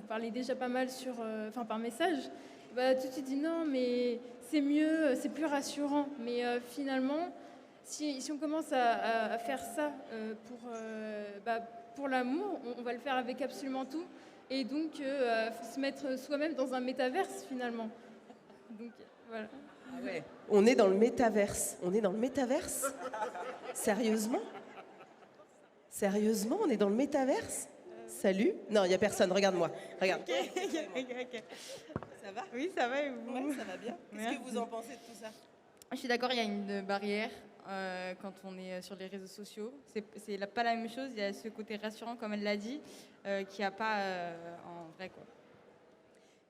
R: parlez déjà pas mal par message », tout de suite dit « Non, mais c'est mieux, c'est plus rassurant ». Mais finalement, si on commence à faire ça pour l'amour, on va le faire avec absolument tout. Et donc, se mettre soi-même dans un métaverse, finalement. Donc, voilà.
A: Ah ouais. On est dans le métaverse. On est dans le métaverse? Sérieusement? Sérieusement, on est dans le métaverse? Salut? Non, il n'y a personne, regarde-moi. Regarde.
S: Ok. Ça va? Oui, ça va et vous?
A: Ouais, ça va bien. Qu'est-ce que vous en pensez de tout ça?
S: Je suis d'accord, il y a une barrière quand on est sur les réseaux sociaux. C'est pas la même chose, il y a ce côté rassurant, comme elle l'a dit, qu'il n'y a pas en vrai, quoi.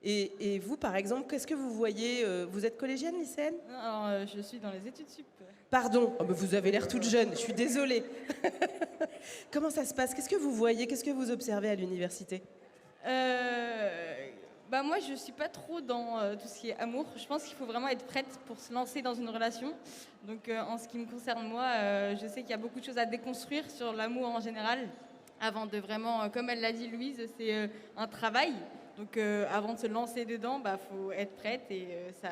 A: Et vous, par exemple, qu'est-ce que vous voyez Vous êtes collégienne, lycéenne?
S: Alors, je suis dans les études sup.
A: Pardon, oh, mais vous avez l'air toute jeune, je suis désolée. Comment ça se passe? Qu'est-ce que vous voyez? Qu'est-ce que vous observez à l'université?
S: Bah moi, je suis pas trop dans tout ce qui est amour. Je pense qu'il faut vraiment être prête pour se lancer dans une relation. Donc, en ce qui me concerne, moi, je sais qu'il y a beaucoup de choses à déconstruire sur l'amour en général. Avant de vraiment, comme elle l'a dit Louise, c'est un travail. Donc, avant de se lancer dedans, bah, faut être prête et ça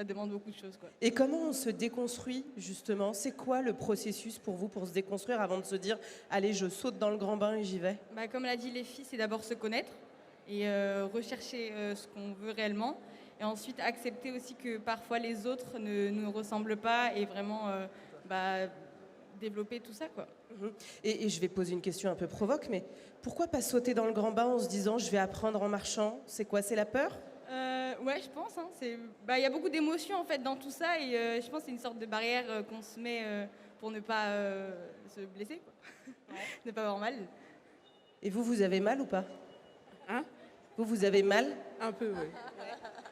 S: demande beaucoup de choses, quoi.
A: Et comment on se déconstruit, justement? C'est quoi le processus pour vous pour se déconstruire avant de se dire « Allez, je saute dans le grand bain et j'y vais »
S: Bah, comme l'a dit les filles, c'est d'abord se connaître et rechercher ce qu'on veut réellement. Et ensuite, accepter aussi que parfois les autres ne nous ressemblent pas et vraiment développer tout ça, quoi.
A: Et je vais poser une question un peu provoque, mais pourquoi pas sauter dans le grand bain en se disant « Je vais apprendre en marchant » C'est quoi? C'est la peur?
S: Ouais, je pense. Hein, y a beaucoup d'émotions en fait dans tout ça et je pense que c'est une sorte de barrière qu'on se met pour ne pas se blesser, quoi. Ne pas avoir mal.
A: Et vous avez mal ou pas?
T: Hein?
A: Vous avez mal?
T: Un peu, oui.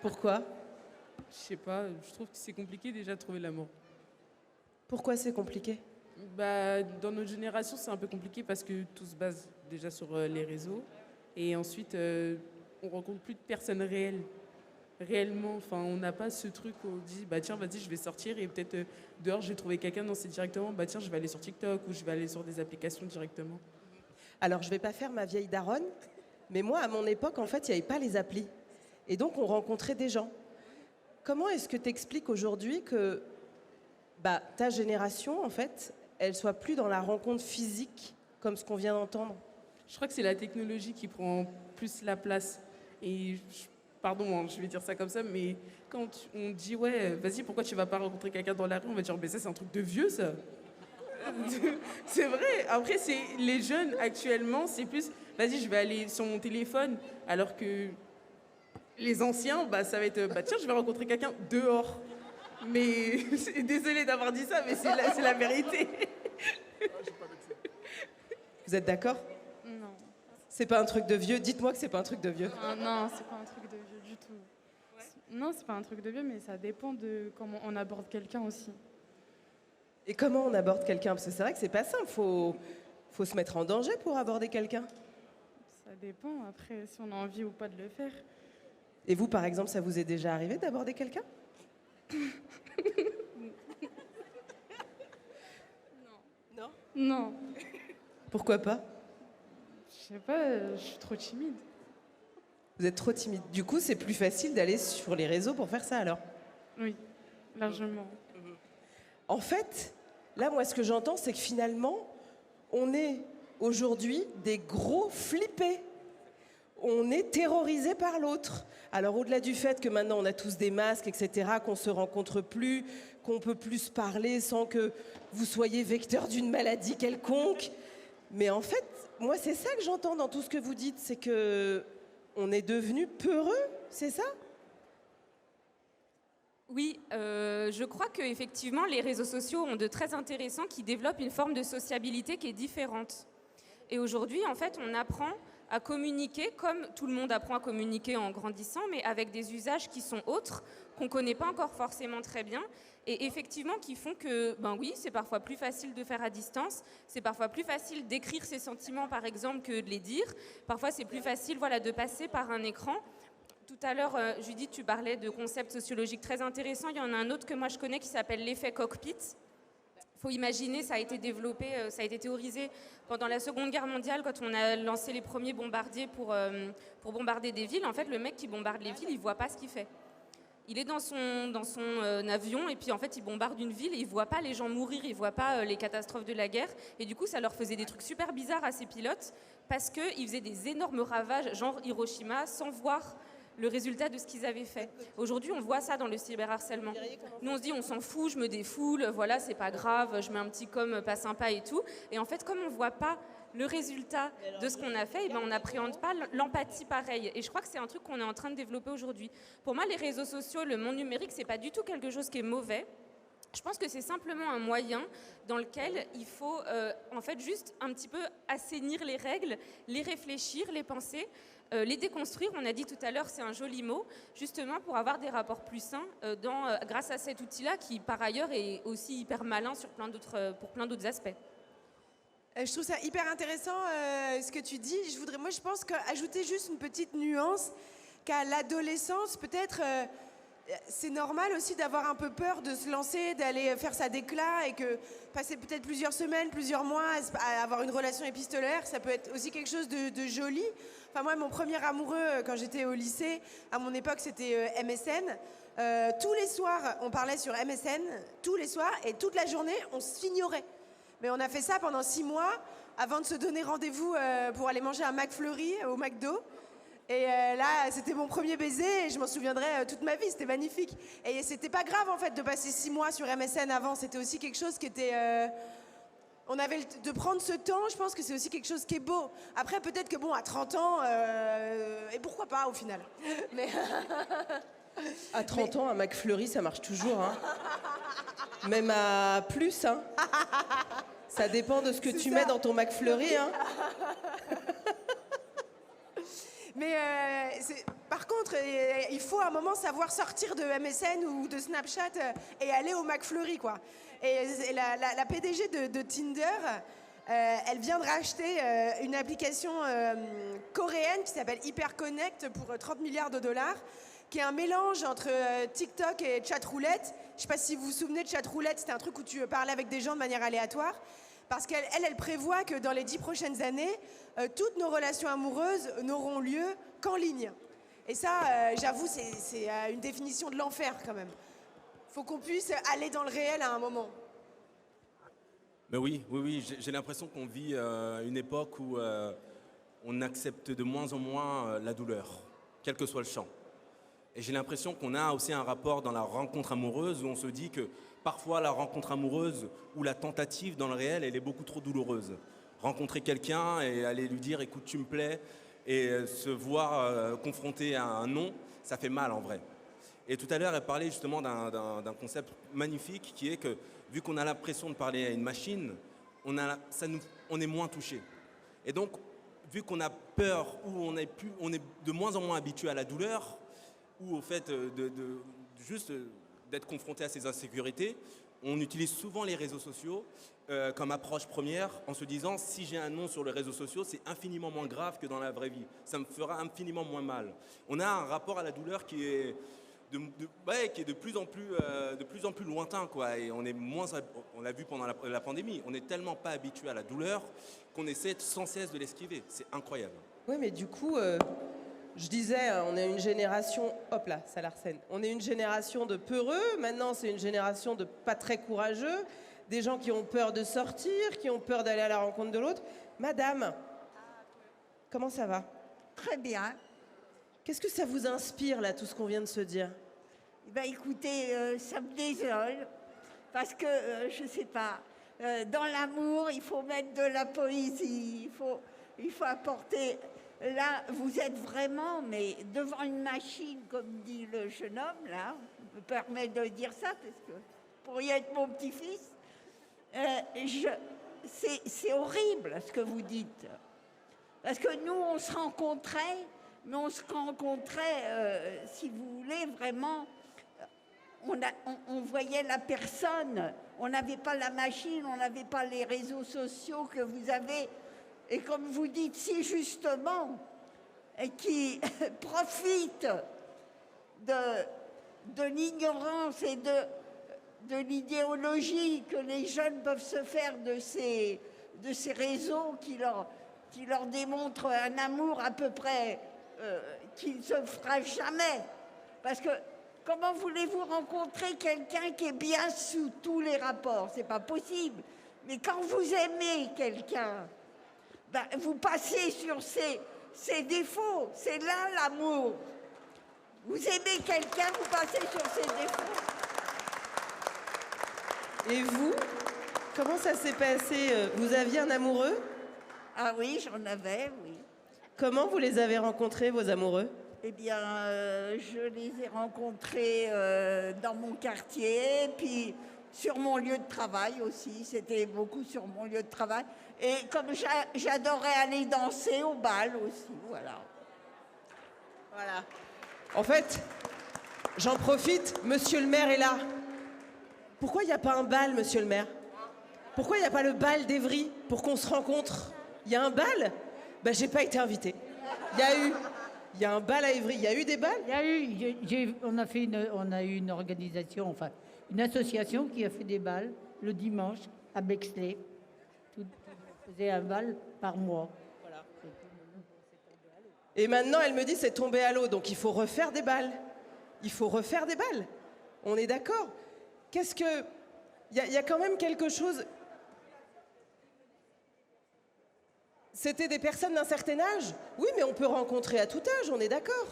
A: Pourquoi?
T: Je sais pas, je trouve que c'est compliqué déjà de trouver l'amour.
A: Pourquoi c'est compliqué?
T: Bah, dans notre génération, c'est un peu compliqué parce que tout se base déjà sur les réseaux. Et ensuite, on rencontre plus de personnes réelles. Réellement, enfin, on n'a pas ce truc où on dit, bah tiens, vas-y, je vais sortir et peut-être dehors, je vais trouver quelqu'un. Non, c'est directement, bah tiens, je vais aller sur TikTok ou je vais aller sur des applications directement.
A: Alors, je vais pas faire ma vieille daronne, mais moi, à mon époque, en fait, il n'y avait pas les applis. Et donc, on rencontrait des gens. Comment est-ce que tu expliques aujourd'hui que ta génération, en fait, elle soit plus dans la rencontre physique, comme ce qu'on vient d'entendre?
T: Je crois que c'est la technologie qui prend plus la place. Et pardon, je vais dire ça comme ça, mais quand on dit, ouais, vas-y, pourquoi tu vas pas rencontrer quelqu'un dans la rue, on va dire, mais ça, c'est un truc de vieux, ça. C'est vrai. Après, c'est les jeunes, actuellement, c'est plus, vas-y, je vais aller sur mon téléphone, alors que les anciens, ça va être, tiens, je vais rencontrer quelqu'un dehors. Mais, désolée d'avoir dit ça, mais c'est la vérité.
A: Vous êtes d'accord?
M: Non.
A: C'est pas un truc de vieux? Dites-moi que c'est pas un truc de vieux.
M: Non, c'est pas un truc de vieux du tout. Non, c'est pas un truc de vieux, mais ça dépend de comment on aborde quelqu'un aussi.
A: Et comment on aborde quelqu'un? Parce que c'est vrai que c'est pas simple, faut se mettre en danger pour aborder quelqu'un.
M: Ça dépend, après, si on a envie ou pas de le faire.
A: Et vous, par exemple, ça vous est déjà arrivé d'aborder quelqu'un? Non.
M: Non.
A: Pourquoi pas?
M: Je sais pas, je suis trop timide.
A: Vous êtes trop timide. Du coup, c'est plus facile d'aller sur les réseaux pour faire ça, alors?
M: Oui, largement.
A: En fait, là, moi, ce que j'entends, c'est que finalement, on est aujourd'hui des gros flippés. On est terrorisés par l'autre. Alors, au-delà du fait que maintenant, on a tous des masques, etc., qu'on se rencontre plus, qu'on peut plus se parler sans que vous soyez vecteur d'une maladie quelconque. Mais en fait, moi, c'est ça que j'entends dans tout ce que vous dites, c'est que on est devenus peureux, c'est ça?
I: Oui, je crois qu'effectivement, les réseaux sociaux ont de très intéressants qui développent une forme de sociabilité qui est différente. Et aujourd'hui, en fait, on apprend à communiquer comme tout le monde apprend à communiquer en grandissant, mais avec des usages qui sont autres, qu'on ne connaît pas encore forcément très bien, et effectivement qui font que, oui, c'est parfois plus facile de faire à distance, c'est parfois plus facile d'écrire ses sentiments, par exemple, que de les dire. Parfois, c'est plus facile, de passer par un écran. Tout à l'heure, Judith, tu parlais de concepts sociologiques très intéressants. Il y en a un autre que moi je connais qui s'appelle l'effet cockpit. Il faut imaginer, ça a été développé, ça a été théorisé pendant la Seconde Guerre mondiale quand on a lancé les premiers bombardiers pour bombarder des villes. En fait, le mec qui bombarde les villes, il ne voit pas ce qu'il fait. Il est dans son avion et puis en fait, il bombarde une ville et il ne voit pas les gens mourir, il ne voit pas les catastrophes de la guerre. Et du coup, ça leur faisait des trucs super bizarres à ces pilotes parce qu'ils faisaient des énormes ravages, genre Hiroshima, sans voir le résultat de ce qu'ils avaient fait. Aujourd'hui, on voit ça dans le cyberharcèlement. Nous, on se dit, on s'en fout, je me défoule, voilà, c'est pas grave, je mets un petit com pas sympa et tout. Et en fait, comme on voit pas le résultat de ce qu'on a fait, on n'appréhende pas l'empathie pareil. Et je crois que c'est un truc qu'on est en train de développer aujourd'hui. Pour moi, les réseaux sociaux, le monde numérique, c'est pas du tout quelque chose qui est mauvais. Je pense que c'est simplement un moyen dans lequel il faut en fait juste un petit peu assainir les règles, les réfléchir, les penser, les déconstruire. On a dit tout à l'heure, c'est un joli mot, justement pour avoir des rapports plus sains grâce à cet outil-là qui, par ailleurs, est aussi hyper malin pour plein d'autres aspects.
J: Je trouve ça hyper intéressant ce que tu dis. Moi, je pense qu'ajouter juste une petite nuance, qu'à l'adolescence, peut-être... c'est normal aussi d'avoir un peu peur de se lancer, d'aller faire sa déclat et que passer peut-être plusieurs semaines, plusieurs mois à avoir une relation épistolaire, ça peut être aussi quelque chose de joli. Enfin moi, mon premier amoureux quand j'étais au lycée, à mon époque c'était MSN. Tous les soirs, on parlait sur MSN, tous les soirs, et toute la journée, on s'ignorait. Mais on a fait ça pendant 6 mois avant de se donner rendez-vous pour aller manger un McFlurry au McDo. Et là, c'était mon premier baiser et je m'en souviendrai toute ma vie, c'était magnifique. Et c'était pas grave en fait de passer 6 mois sur MSN avant, c'était aussi quelque chose qui était... on avait de prendre ce temps, je pense que c'est aussi quelque chose qui est beau. Après, peut-être que bon, à 30 ans, et pourquoi pas au final. Mais...
A: À 30 ans, un McFlurry, ça marche toujours. Hein. Même à plus. Hein. Ça dépend de ce que tu mets dans ton McFlurry. Hein.
J: Mais par contre, il faut à un moment savoir sortir de MSN ou de Snapchat et aller au McFlurry, quoi. Et la PDG de Tinder, elle vient de racheter une application coréenne qui s'appelle Hyperconnect pour 30 milliards de dollars, qui est un mélange entre TikTok et chatroulette. Je ne sais pas si vous vous souvenez de chatroulette, c'était un truc où tu parlais avec des gens de manière aléatoire. Parce qu'elle prévoit que dans les 10 prochaines années, toutes nos relations amoureuses n'auront lieu qu'en ligne. Et ça, j'avoue, c'est une définition de l'enfer quand même. Faut qu'on puisse aller dans le réel à un moment.
K: Mais oui, j'ai l'impression qu'on vit une époque où on accepte de moins en moins la douleur, quel que soit le champ. Et j'ai l'impression qu'on a aussi un rapport dans la rencontre amoureuse où on se dit que parfois la rencontre amoureuse ou la tentative dans le réel, elle est beaucoup trop douloureuse. Rencontrer quelqu'un et aller lui dire « écoute, tu me plais » et se voir confronté à un non, ça fait mal en vrai. Et tout à l'heure, elle parlait justement d'un concept magnifique qui est que vu qu'on a l'impression de parler à une machine, on est moins touché. Et donc, vu qu'on a peur ou on est de moins en moins habitué à la douleur, ou au fait juste d'être confronté à ces insécurités, on utilise souvent les réseaux sociaux comme approche première en se disant si j'ai un non sur les réseaux sociaux, c'est infiniment moins grave que dans la vraie vie. Ça me fera infiniment moins mal. On a un rapport à la douleur qui est de plus en plus lointain, quoi. Et on l'a vu pendant la pandémie, on n'est tellement pas habitué à la douleur qu'on essaie sans cesse de l'esquiver. C'est incroyable.
A: Oui, mais du coup... Je disais, on est une génération, hop là, ça l'arsène. On est une génération de peureux, maintenant c'est une génération de pas très courageux, des gens qui ont peur de sortir, qui ont peur d'aller à la rencontre de l'autre. Madame, comment ça va?
U: Très bien.
A: Qu'est-ce que ça vous inspire là, tout ce qu'on vient de se dire?
U: Ben, écoutez, ça me désole, parce que, je sais pas, dans l'amour, il faut mettre de la poésie, il faut apporter... Là, vous êtes vraiment, mais devant une machine, comme dit le jeune homme, là, je me permets de dire ça, parce que vous pourriez être mon petit-fils. C'est horrible, ce que vous dites. Parce que nous, on se rencontrait, mais on se rencontrait, si vous voulez, vraiment, on voyait la personne. On n'avait pas la machine, on n'avait pas les réseaux sociaux que vous avez... Et comme vous dites si justement, qui profitent de l'ignorance et de l'idéologie que les jeunes peuvent se faire de ces réseaux qui leur démontrent un amour à peu près qui ne se fera jamais. Parce que comment voulez-vous rencontrer quelqu'un qui est bien sous tous les rapports? C'est pas possible. Mais quand vous aimez quelqu'un, ben, vous passez sur ses défauts. C'est là l'amour. Vous aimez quelqu'un, vous passez sur ses défauts.
A: Et vous, comment ça s'est passé? Vous aviez un amoureux?
U: Ah oui, j'en avais, oui.
A: Comment vous les avez rencontrés, vos amoureux?
U: Eh bien, je les ai rencontrés dans mon quartier, puis sur mon lieu de travail aussi. C'était beaucoup sur mon lieu de travail. Et comme j'adorais aller danser au bal aussi, voilà.
A: Voilà. En fait, j'en profite, monsieur le maire est là. Pourquoi il n'y a pas un bal, monsieur le maire? Pourquoi il n'y a pas le bal d'Evry pour qu'on se rencontre? Il y a un bal? Ben, j'ai pas été invitée. Il y a un bal à Évry. Il y a eu des balles?
D: Il y a eu, on a eu une organisation, enfin, une association qui a fait des balles le dimanche à Bexley. Tout faisait un bal par mois. Voilà.
A: Et maintenant, elle me dit c'est tombé à l'eau, donc il faut refaire des balles. Il faut refaire des balles. On est d'accord? Qu'est-ce que... Il y a quand même quelque chose... C'était des personnes d'un certain âge? Oui, mais on peut rencontrer à tout âge, on est d'accord.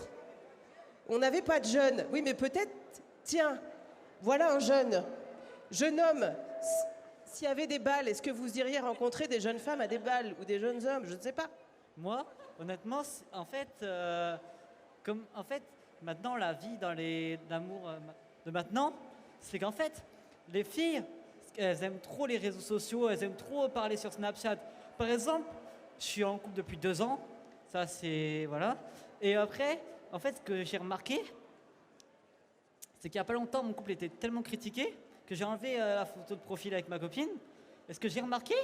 A: On n'avait pas de jeunes. Oui, mais peut-être... Tiens, voilà un jeune. Jeune homme, s'il y avait des balles, est-ce que vous iriez rencontrer des jeunes femmes à des balles ou des jeunes hommes? Je ne sais pas.
V: Moi, honnêtement, en fait, maintenant, la vie d'amour de maintenant, c'est qu'en fait, les filles, elles aiment trop les réseaux sociaux, elles aiment trop parler sur Snapchat. Par exemple, je suis en couple depuis 2 ans, ça c'est... Voilà. Et après, en fait, ce que j'ai remarqué, c'est qu'il n'y a pas longtemps, mon couple était tellement critiqué que j'ai enlevé la photo de profil avec ma copine. Et ce que j'ai remarqué,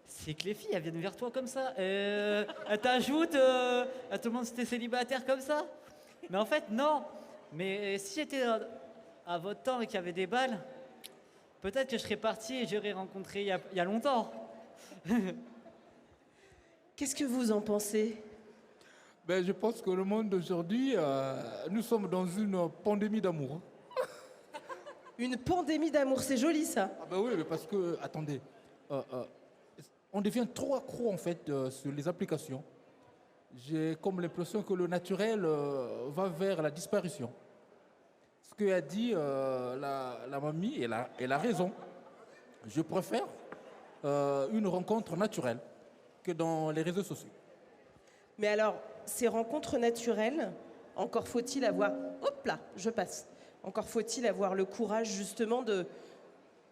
V: c'est que les filles, elles viennent vers toi comme ça. Elles t'ajoutent, elles te demandent si t'es célibataire comme ça. Mais en fait, non. Mais si j'étais à votre temps et qu'il y avait des balles, peut-être que je serais parti et j'aurais rencontré il y a longtemps.
A: Qu'est-ce que vous en pensez?
F: Ben, je pense que le monde d'aujourd'hui, nous sommes dans une pandémie d'amour.
A: Une pandémie d'amour, c'est joli ça.
F: Ah ben oui, mais parce que, attendez, on devient trop accro en fait sur les applications. J'ai comme l'impression que le naturel va vers la disparition. Ce qu'a dit la mamie, elle a raison. Je préfère une rencontre naturelle que dans les réseaux sociaux.
A: Mais alors, ces rencontres naturelles, encore faut-il avoir... Hop là, je passe. Encore faut-il avoir le courage justement de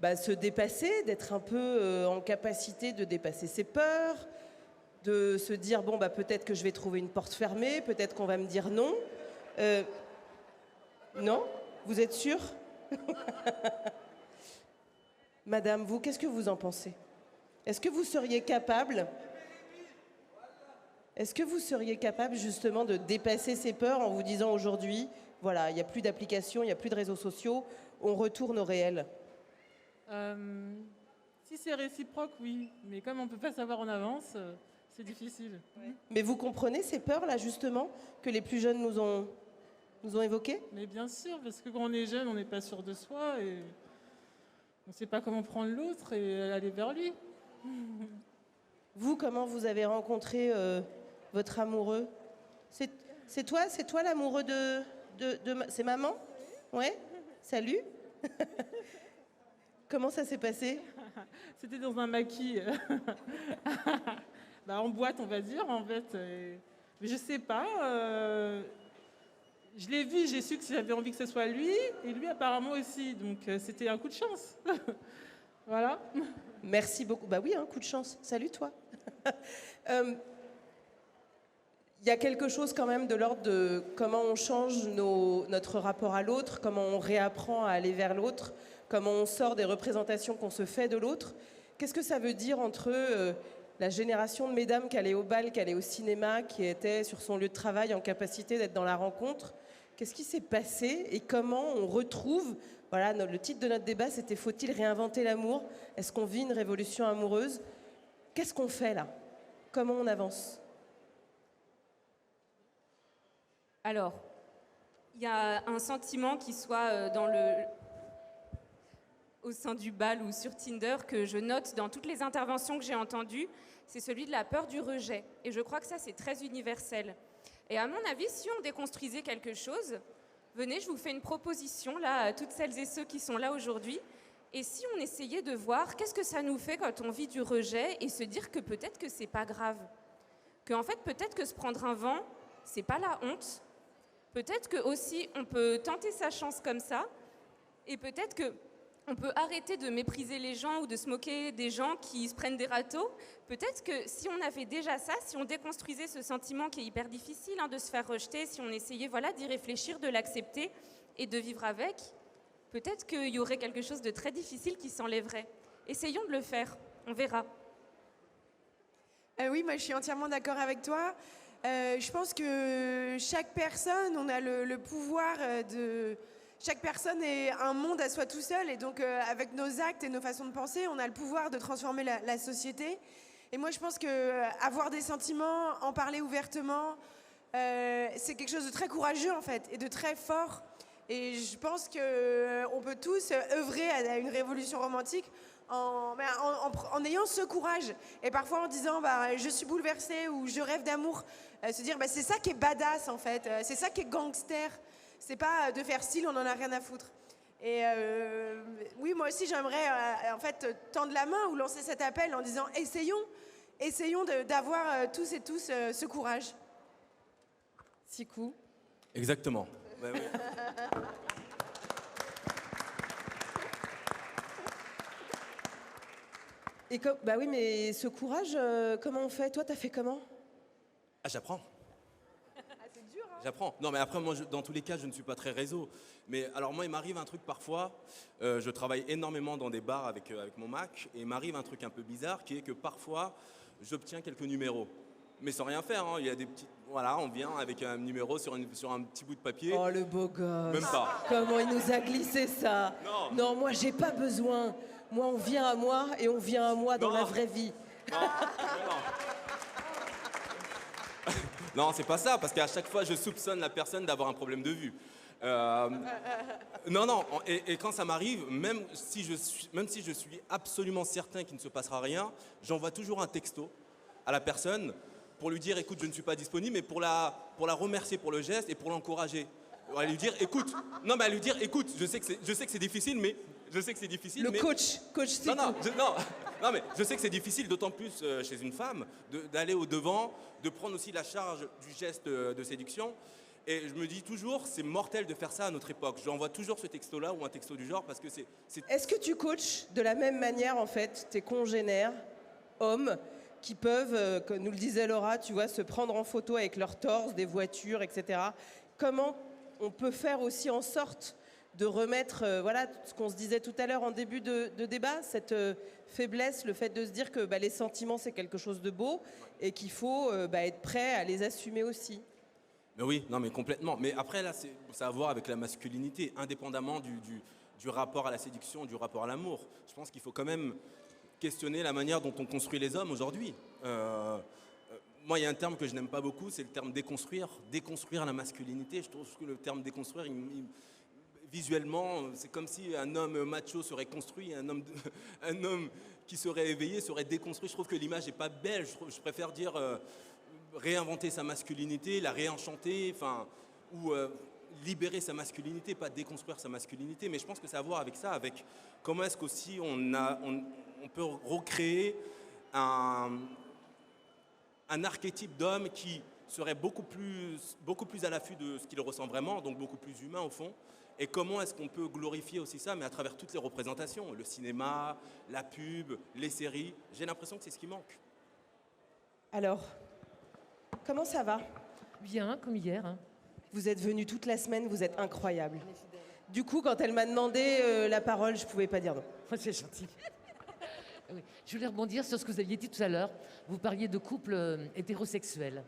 A: se dépasser, d'être un peu en capacité de dépasser ses peurs, de se dire, bon, peut-être que je vais trouver une porte fermée, peut-être qu'on va me dire non. Non? Vous êtes sûre? Madame, vous, qu'est-ce que vous en pensez? Est-ce que vous seriez capable... Est-ce que vous seriez capable justement de dépasser ces peurs en vous disant aujourd'hui, voilà, il n'y a plus d'applications, il n'y a plus de réseaux sociaux, on retourne au réel?
W: Si c'est réciproque, oui. Mais comme on ne peut pas savoir en avance, c'est difficile. Ouais.
A: Mais vous comprenez ces peurs-là, justement, que les plus jeunes nous ont évoquées?
W: Mais bien sûr, parce que quand on est jeune, on n'est pas sûr de soi et on ne sait pas comment prendre l'autre et aller vers lui.
A: Vous, comment vous avez rencontré votre amoureux? C'est toi l'amoureux de c'est maman? Ouais. Salut. Comment ça s'est passé?
W: C'était dans un maquis. En boîte, on va dire, en fait. Mais je sais pas. Je l'ai vu, j'ai su que j'avais envie que ce soit lui, et lui apparemment aussi. Donc c'était un coup de chance. Voilà.
A: Merci beaucoup. Bah oui, un coup de chance. Salut toi. Il y a quelque chose quand même de l'ordre de comment on change notre rapport à l'autre, comment on réapprend à aller vers l'autre, comment on sort des représentations qu'on se fait de l'autre. Qu'est-ce que ça veut dire entre la génération de mesdames qui allaient au bal, qui allaient au cinéma, qui étaient sur son lieu de travail en capacité d'être dans la rencontre? Qu'est-ce qui s'est passé et comment on retrouve... Voilà, le titre de notre débat, c'était « Faut-il réinventer l'amour ?» Est-ce qu'on vit une révolution amoureuse? Qu'est-ce qu'on fait là? Comment on avance?
I: Alors, il y a un sentiment qui soit au sein du bal ou sur Tinder que je note dans toutes les interventions que j'ai entendues, c'est celui de la peur du rejet. Et je crois que ça, c'est très universel. Et à mon avis, si on déconstruisait quelque chose, venez, je vous fais une proposition là, à toutes celles et ceux qui sont là aujourd'hui. Et si on essayait de voir qu'est-ce que ça nous fait quand on vit du rejet et se dire que peut-être que c'est pas grave. Qu'en fait, peut-être que se prendre un vent, c'est pas la honte. Peut-être que aussi on peut tenter sa chance comme ça. Et peut-être que on peut arrêter de mépriser les gens ou de se moquer des gens qui se prennent des râteaux. Peut-être que si on avait déjà ça, si on déconstruisait ce sentiment qui est hyper difficile de se faire rejeter, si on essayait d'y réfléchir, de l'accepter et de vivre avec, peut-être qu'il y aurait quelque chose de très difficile qui s'enlèverait. Essayons de le faire, on verra.
J: Oui, moi je suis entièrement d'accord avec toi. Je pense que chaque personne, on a le pouvoir de... Chaque personne est un monde à soi tout seul et donc avec nos actes et nos façons de penser, on a le pouvoir de transformer la société. Et moi je pense que avoir des sentiments, en parler ouvertement, c'est quelque chose de très courageux en fait et de très fort. Et je pense qu'on peut tous œuvrer à une révolution romantique en ayant ce courage. Et parfois en disant je suis bouleversée ou je rêve d'amour. Se dire c'est ça qui est badass en fait, c'est ça qui est gangster. C'est pas de faire style, on en a rien à foutre. Et oui, moi aussi j'aimerais en fait tendre la main ou lancer cet appel en disant essayons d'avoir tous et tous ce courage.
A: Sikou.
K: Exactement. Bah oui.
A: Et oui, mais ce courage, comment on fait? Toi, t'as fait comment?
K: Ah, j'apprends.
J: C'est dur, hein?
K: J'apprends. Non, mais après, moi, dans tous les cas, je ne suis pas très réseau. Mais alors, moi, il m'arrive un truc parfois. Je travaille énormément dans des bars avec mon Mac. Et il m'arrive un truc un peu bizarre qui est que parfois, j'obtiens quelques numéros. Mais sans rien faire. Hein. Il y a des petits. Voilà, on vient avec un numéro sur un petit bout de papier.
A: Oh, le beau gosse.
K: Même pas.
A: Comment il nous a glissé ça. Non, moi, j'ai pas besoin. Moi, on vient à moi et on vient à moi dans la vraie vie.
K: Non, c'est pas ça, parce qu'à chaque fois, je soupçonne la personne d'avoir un problème de vue. Non, et quand ça m'arrive, même si je suis absolument certain qu'il ne se passera rien, j'envoie toujours un texto à la personne pour lui dire, écoute, je ne suis pas disponible, mais pour la remercier pour le geste et pour l'encourager. À lui dire, écoute, je sais que c'est difficile, mais je sais que c'est difficile.
A: Le coach Sikou.
K: Non, mais je sais que c'est difficile, d'autant plus chez une femme, d'aller au-devant, de prendre aussi la charge du geste de séduction. Et je me dis toujours, c'est mortel de faire ça à notre époque. J'envoie toujours ce texto-là ou un texto du genre parce que c'est...
A: Est-ce que tu coaches de la même manière, en fait, tes congénères, hommes, qui peuvent, comme nous le disait Laura, tu vois, se prendre en photo avec leur torse, des voitures, etc. Comment on peut faire aussi en sorte de remettre, voilà, ce qu'on se disait tout à l'heure en début de débat, cette faiblesse, le fait de se dire que les sentiments, c'est quelque chose de beau et qu'il faut être prêt à les assumer aussi.
K: Mais oui, non mais complètement. Mais après, là, ça a à voir avec la masculinité, indépendamment du rapport à la séduction, du rapport à l'amour. Je pense qu'il faut quand même questionner la manière dont on construit les hommes aujourd'hui. Moi, il y a un terme que je n'aime pas beaucoup, c'est le terme déconstruire. Déconstruire la masculinité. Je trouve que le terme déconstruire, visuellement, c'est comme si un homme macho serait construit, un homme qui serait éveillé serait déconstruit. Je trouve que l'image n'est pas belle. Je préfère dire réinventer sa masculinité, la réenchanter, ou libérer sa masculinité, pas déconstruire sa masculinité. Mais je pense que ça a à voir avec ça, avec comment est-ce qu'aussi on peut recréer un archétype d'homme qui serait beaucoup plus à l'affût de ce qu'il ressent vraiment, donc beaucoup plus humain au fond. Et comment est-ce qu'on peut glorifier aussi ça, mais à travers toutes les représentations, le cinéma, la pub, les séries. J'ai l'impression que c'est ce qui manque.
A: Alors, comment ça va?
B: Bien, comme hier. Hein.
A: Vous êtes venus toute la semaine, vous êtes incroyables. Du coup, quand elle m'a demandé la parole, je ne pouvais pas dire non.
B: C'est gentil. Oui. Je voulais rebondir sur ce que vous aviez dit tout à l'heure. Vous parliez de couples hétérosexuels.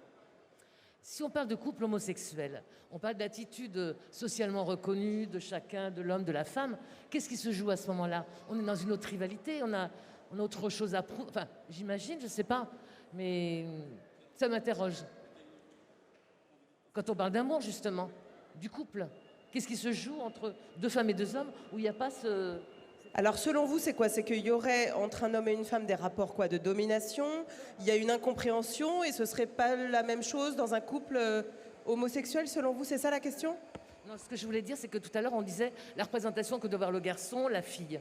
B: Si on parle de couple homosexuel, on parle d'attitude socialement reconnue de chacun, de l'homme, de la femme. Qu'est-ce qui se joue à ce moment-là? On est dans une autre rivalité, on a autre chose à prouver. Enfin, j'imagine, je ne sais pas, mais ça m'interroge. Quand on parle d'amour, justement, du couple, qu'est-ce qui se joue entre deux femmes et deux hommes où il n'y a pas ce...
A: Alors, selon vous, c'est quoi? C'est qu'il y aurait entre un homme et une femme des rapports de domination, il y a une incompréhension et ce serait pas la même chose dans un couple homosexuel, selon vous? C'est ça la question?
B: Non, ce que je voulais dire, c'est que tout à l'heure, on disait la représentation que doit avoir le garçon, la fille,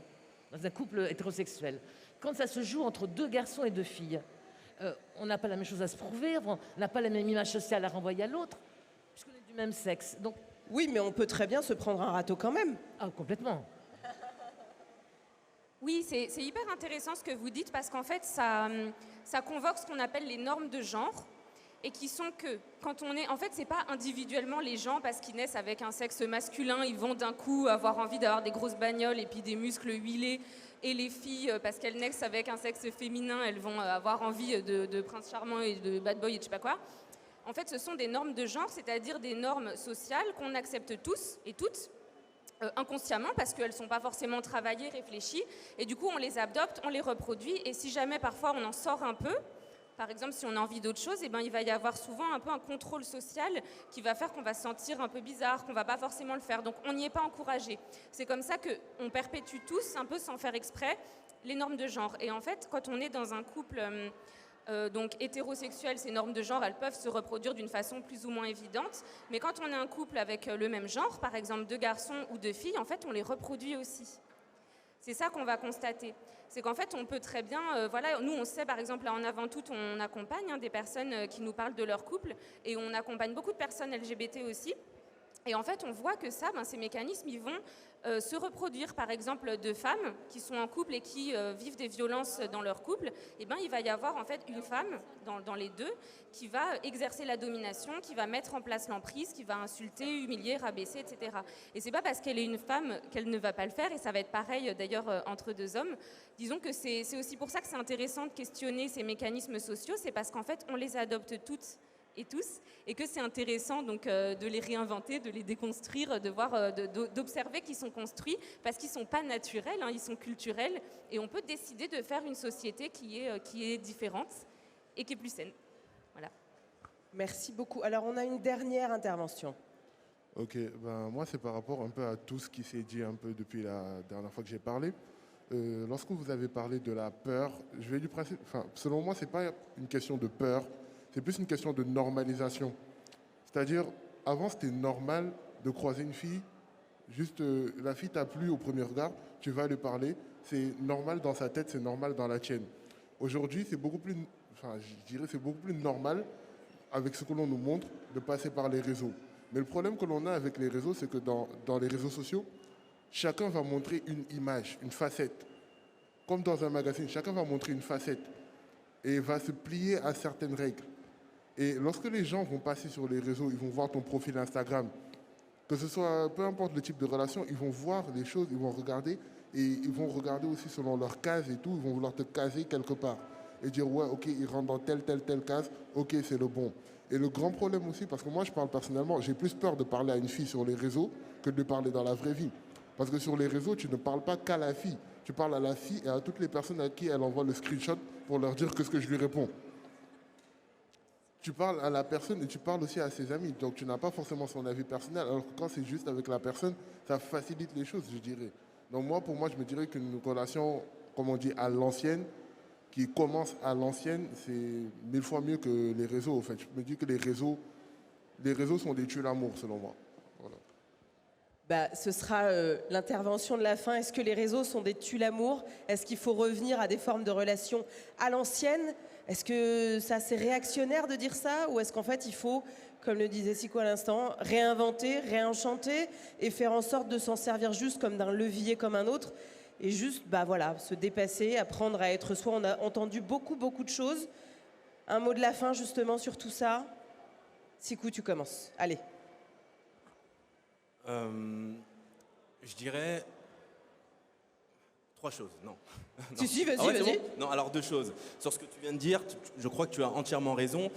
B: dans un couple hétérosexuel. Quand ça se joue entre deux garçons et deux filles, on n'a pas la même chose à se prouver, on n'a pas la même image sociale à renvoyer à l'autre, puisqu'on est du même sexe. Donc...
A: Oui, mais on peut très bien se prendre un râteau quand même.
B: Ah, complètement.
I: Oui, c'est hyper intéressant ce que vous dites parce qu'en fait, ça convoque ce qu'on appelle les normes de genre et qui sont que quand on est... En fait, c'est pas individuellement les gens parce qu'ils naissent avec un sexe masculin, ils vont d'un coup avoir envie d'avoir des grosses bagnoles et puis des muscles huilés. Et les filles, parce qu'elles naissent avec un sexe féminin, elles vont avoir envie de prince charmant et de bad boy et de je sais pas quoi. En fait, ce sont des normes de genre, c'est-à-dire des normes sociales qu'on accepte tous et toutes, inconsciemment, parce qu'elles ne sont pas forcément travaillées, réfléchies. Et du coup, on les adopte, on les reproduit. Et si jamais, parfois, on en sort un peu, par exemple, si on a envie d'autre chose, eh ben, il va y avoir souvent un peu un contrôle social qui va faire qu'on va se sentir un peu bizarre, qu'on ne va pas forcément le faire. Donc, on n'y est pas encouragé. C'est comme ça qu'on perpétue tous, un peu sans faire exprès, les normes de genre. Et en fait, quand on est dans un couple... donc hétérosexuels, ces normes de genre, elles peuvent se reproduire d'une façon plus ou moins évidente. Mais quand on est un couple avec le même genre, par exemple 2 garçons ou 2 filles, en fait, on les reproduit aussi. C'est ça qu'on va constater. C'est qu'en fait, on peut très bien... voilà, nous, on sait, par exemple, là, en Avant Tout, on accompagne des personnes qui nous parlent de leur couple et on accompagne beaucoup de personnes LGBT aussi. Et en fait, on voit que ça, ces mécanismes, ils vont se reproduire. Par exemple, de femmes qui sont en couple et qui vivent des violences dans leur couple, eh ben, il va y avoir en fait une femme dans les deux qui va exercer la domination, qui va mettre en place l'emprise, qui va insulter, humilier, rabaisser, etc. Et c'est pas parce qu'elle est une femme qu'elle ne va pas le faire, et ça va être pareil d'ailleurs entre 2 hommes. Disons que c'est aussi pour ça que c'est intéressant de questionner ces mécanismes sociaux, c'est parce qu'en fait, on les adopte toutes et tous, et que c'est intéressant donc de les réinventer, de les déconstruire, de voir, d'observer qu'ils sont construits, parce qu'ils ne sont pas naturels, ils sont culturels, et on peut décider de faire une société qui est différente et qui est plus saine. Voilà.
A: Merci beaucoup. Alors, on a une dernière intervention.
N: Ok, moi c'est par rapport un peu à tout ce qui s'est dit un peu depuis la dernière fois que j'ai parlé. Lorsque vous avez parlé de la peur, je vais du principe, selon moi, c'est pas une question de peur. C'est plus une question de normalisation. C'est-à-dire, avant, c'était normal de croiser une fille. Juste, la fille t'a plu au premier regard, tu vas lui parler. C'est normal dans sa tête, c'est normal dans la tienne. Aujourd'hui, c'est beaucoup plus, je dirais, c'est beaucoup plus normal, avec ce que l'on nous montre, de passer par les réseaux. Mais le problème que l'on a avec les réseaux, c'est que dans les réseaux sociaux, chacun va montrer une image, une facette. Comme dans un magazine, chacun va montrer une facette et va se plier à certaines règles. Et lorsque les gens vont passer sur les réseaux, ils vont voir ton profil Instagram, que ce soit, peu importe le type de relation, ils vont voir les choses, ils vont regarder, et ils vont regarder aussi selon leur case et tout, ils vont vouloir te caser quelque part. Et dire, ouais, ok, il rentre dans telle case, ok, c'est le bon. Et le grand problème aussi, parce que moi je parle personnellement, j'ai plus peur de parler à une fille sur les réseaux que de parler dans la vraie vie. Parce que sur les réseaux, tu ne parles pas qu'à la fille. Tu parles à la fille et à toutes les personnes à qui elle envoie le screenshot pour leur dire ce que je lui réponds. Tu parles à la personne et tu parles aussi à ses amis. Donc tu n'as pas forcément son avis personnel. Alors que quand c'est juste avec la personne, ça facilite les choses, je dirais. Donc moi, pour moi, je me dirais qu'une relation, comme on dit, à l'ancienne, qui commence à l'ancienne, c'est 1000 fois mieux que les réseaux. En fait, je me dis que les réseaux sont des tueurs l'amour, selon moi. Voilà.
A: Ce sera l'intervention de la fin. Est-ce que les réseaux sont des tue-l'amour? Est-ce qu'il faut revenir à des formes de relations à l'ancienne? Est-ce que ça c'est réactionnaire de dire ça? Ou est-ce qu'en fait il faut, comme le disait Siko à l'instant, réinventer, réenchanter et faire en sorte de s'en servir juste comme d'un levier comme un autre et juste voilà, se dépasser, apprendre à être soi? On a entendu beaucoup de choses. Un mot de la fin justement sur tout ça. Siko, tu commences. Allez.
K: Je dirais 3 choses, non.
A: Si, vas-y,
K: ouais,
A: vas-y.
K: Bon non, alors 2 choses. Sur ce que tu viens de dire, je crois que tu as entièrement raison.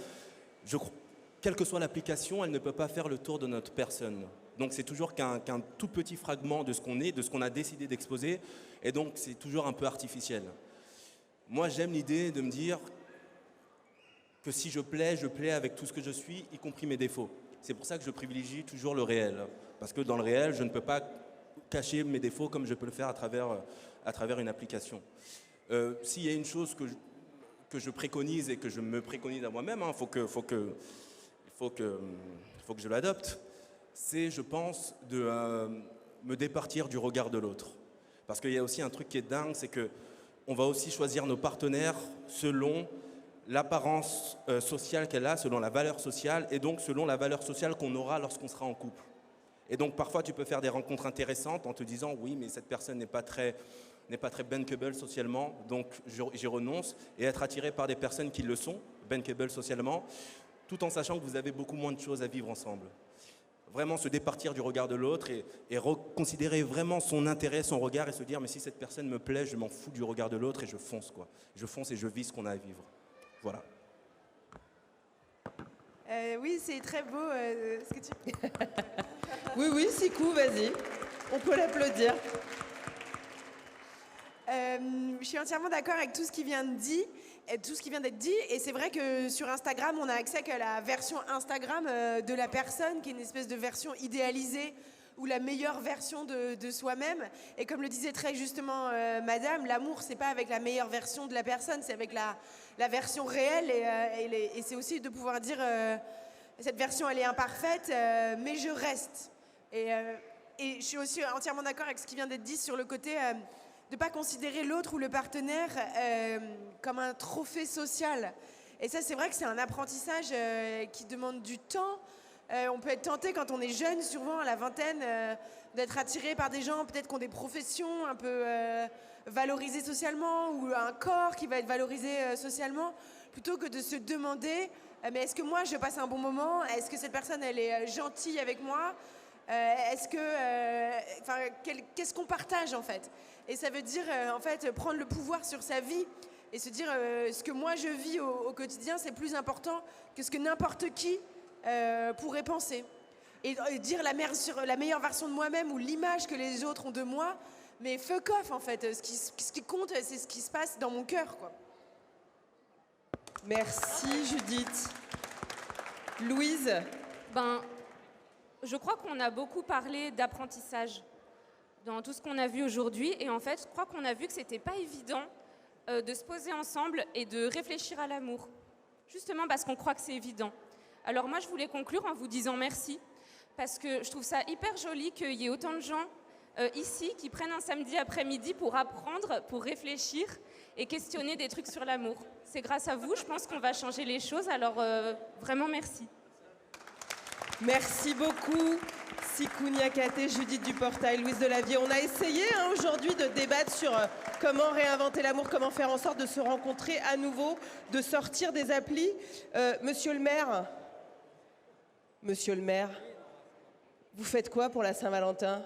K: Quelle que soit l'application, elle ne peut pas faire le tour de notre personne. Donc c'est toujours qu'un tout petit fragment de ce qu'on est, de ce qu'on a décidé d'exposer, et donc c'est toujours un peu artificiel. Moi, j'aime l'idée de me dire que si je plais avec tout ce que je suis, y compris mes défauts. C'est pour ça que je privilégie toujours le réel. Parce que dans le réel, je ne peux pas cacher mes défauts comme je peux le faire à travers une application. S'il y a une chose que je préconise et que je me préconise à moi-même, faut que je l'adopte, c'est, je pense, de me départir du regard de l'autre. Parce qu'il y a aussi un truc qui est dingue, c'est qu'on va aussi choisir nos partenaires selon l'apparence sociale qu'elle a, selon la valeur sociale, et donc selon la valeur sociale qu'on aura lorsqu'on sera en couple. Et donc parfois tu peux faire des rencontres intéressantes en te disant oui mais cette personne n'est pas très n'est pas très bankable socialement, donc j'y renonce, et être attiré par des personnes qui le sont, bankable socialement, tout en sachant que vous avez beaucoup moins de choses à vivre ensemble. Vraiment se départir du regard de l'autre et reconsidérer vraiment son intérêt, son regard, et se dire mais si cette personne me plaît, je m'en fous du regard de l'autre et je fonce quoi. Je fonce et je vis ce qu'on a à vivre. Voilà.
J: Oui, c'est très beau ce que tu...
A: Oui, Sikou, vas-y. On peut l'applaudir.
J: Je suis entièrement d'accord avec tout ce qui vient d'être dit. Et c'est vrai que sur Instagram, on a accès qu'à la version Instagram de la personne, qui est une espèce de version idéalisée ou la meilleure version de soi-même. Et comme le disait très justement Madame, l'amour, c'est pas avec la meilleure version de la personne, c'est avec la version réelle. Et c'est aussi de pouvoir dire cette version, elle est imparfaite, mais je reste. Et je suis aussi entièrement d'accord avec ce qui vient d'être dit sur le côté de ne pas considérer l'autre ou le partenaire comme un trophée social. Et ça, c'est vrai que c'est un apprentissage qui demande du temps. On peut être tenté quand on est jeune, souvent à la vingtaine, d'être attiré par des gens peut-être qui ont des professions un peu valorisées socialement ou un corps qui va être valorisé socialement, plutôt que de se demander mais est-ce que moi je passe un bon moment? Est-ce que cette personne elle est gentille avec moi? Est-ce que, qu'est-ce qu'on partage en fait? Et ça veut dire en fait prendre le pouvoir sur sa vie et se dire ce que moi je vis au quotidien, c'est plus important que ce que n'importe qui pourrait penser. Et dire la meilleure version de moi-même ou l'image que les autres ont de moi, mais fuck off en fait. Ce qui compte, c'est ce qui se passe dans mon cœur, quoi.
A: Merci Judith. Louise?
I: Je crois qu'on a beaucoup parlé d'apprentissage dans tout ce qu'on a vu aujourd'hui. Et en fait, je crois qu'on a vu que c'était pas évident de se poser ensemble et de réfléchir à l'amour. Justement parce qu'on croit que c'est évident. Alors moi, je voulais conclure en vous disant merci. Parce que je trouve ça hyper joli qu'il y ait autant de gens ici qui prennent un samedi après-midi pour apprendre, pour réfléchir et questionner des trucs sur l'amour. C'est grâce à vous, je pense qu'on va changer les choses. Alors vraiment, merci.
A: Merci beaucoup, Sikou Niakate, Judith Duportail, Louise Delavier. On a essayé aujourd'hui de débattre sur comment réinventer l'amour, comment faire en sorte de se rencontrer à nouveau, de sortir des applis. Monsieur le maire, vous faites quoi pour la Saint-Valentin?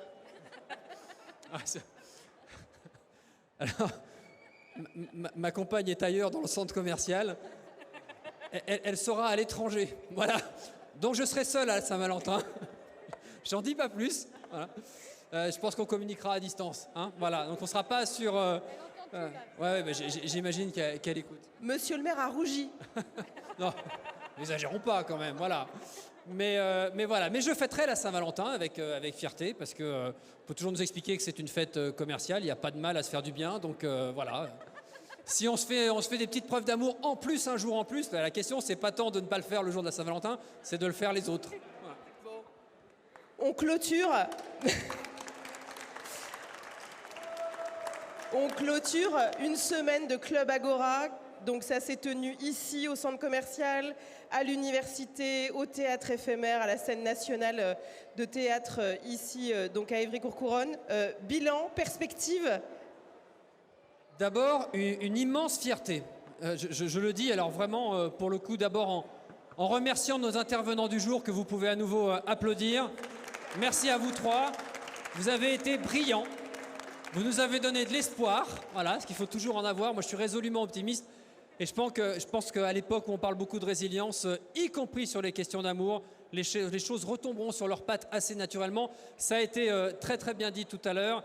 C: Alors, ma compagne est ailleurs dans le centre commercial. Elle sera à l'étranger. Voilà. Donc je serai seul à la Saint-Valentin. J'en dis pas plus. Voilà. Je pense qu'on communiquera à distance. Hein, voilà. Donc on ne sera pas sur... j'imagine qu'elle écoute.
A: Monsieur le maire a rougi.
C: Non, n'exagérons pas quand même. Voilà. Mais voilà. Mais je fêterai la Saint-Valentin avec fierté parce que on peut toujours nous expliquer que c'est une fête commerciale. Il n'y a pas de mal à se faire du bien. Donc voilà. Si on se fait des petites preuves d'amour en plus, un jour en plus, la question, c'est pas tant de ne pas le faire le jour de la Saint-Valentin, c'est de le faire les autres. Voilà.
A: On clôture. On clôture une semaine de Club Agora. Donc ça s'est tenu ici, au centre commercial, à l'université, au théâtre éphémère, à la scène nationale de théâtre ici, donc à Évry-Courcouronnes. Bilan, perspective?
C: D'abord, une immense fierté. Je le dis, alors vraiment, pour le coup, d'abord en remerciant nos intervenants du jour que vous pouvez à nouveau applaudir. Merci à vous trois. Vous avez été brillants. Vous nous avez donné de l'espoir. Voilà, ce qu'il faut toujours en avoir. Moi, je suis résolument optimiste. Et je pense qu'à l'époque où on parle beaucoup de résilience, y compris sur les questions d'amour, les choses retomberont sur leurs pattes assez naturellement. Ça a été très très bien dit tout à l'heure.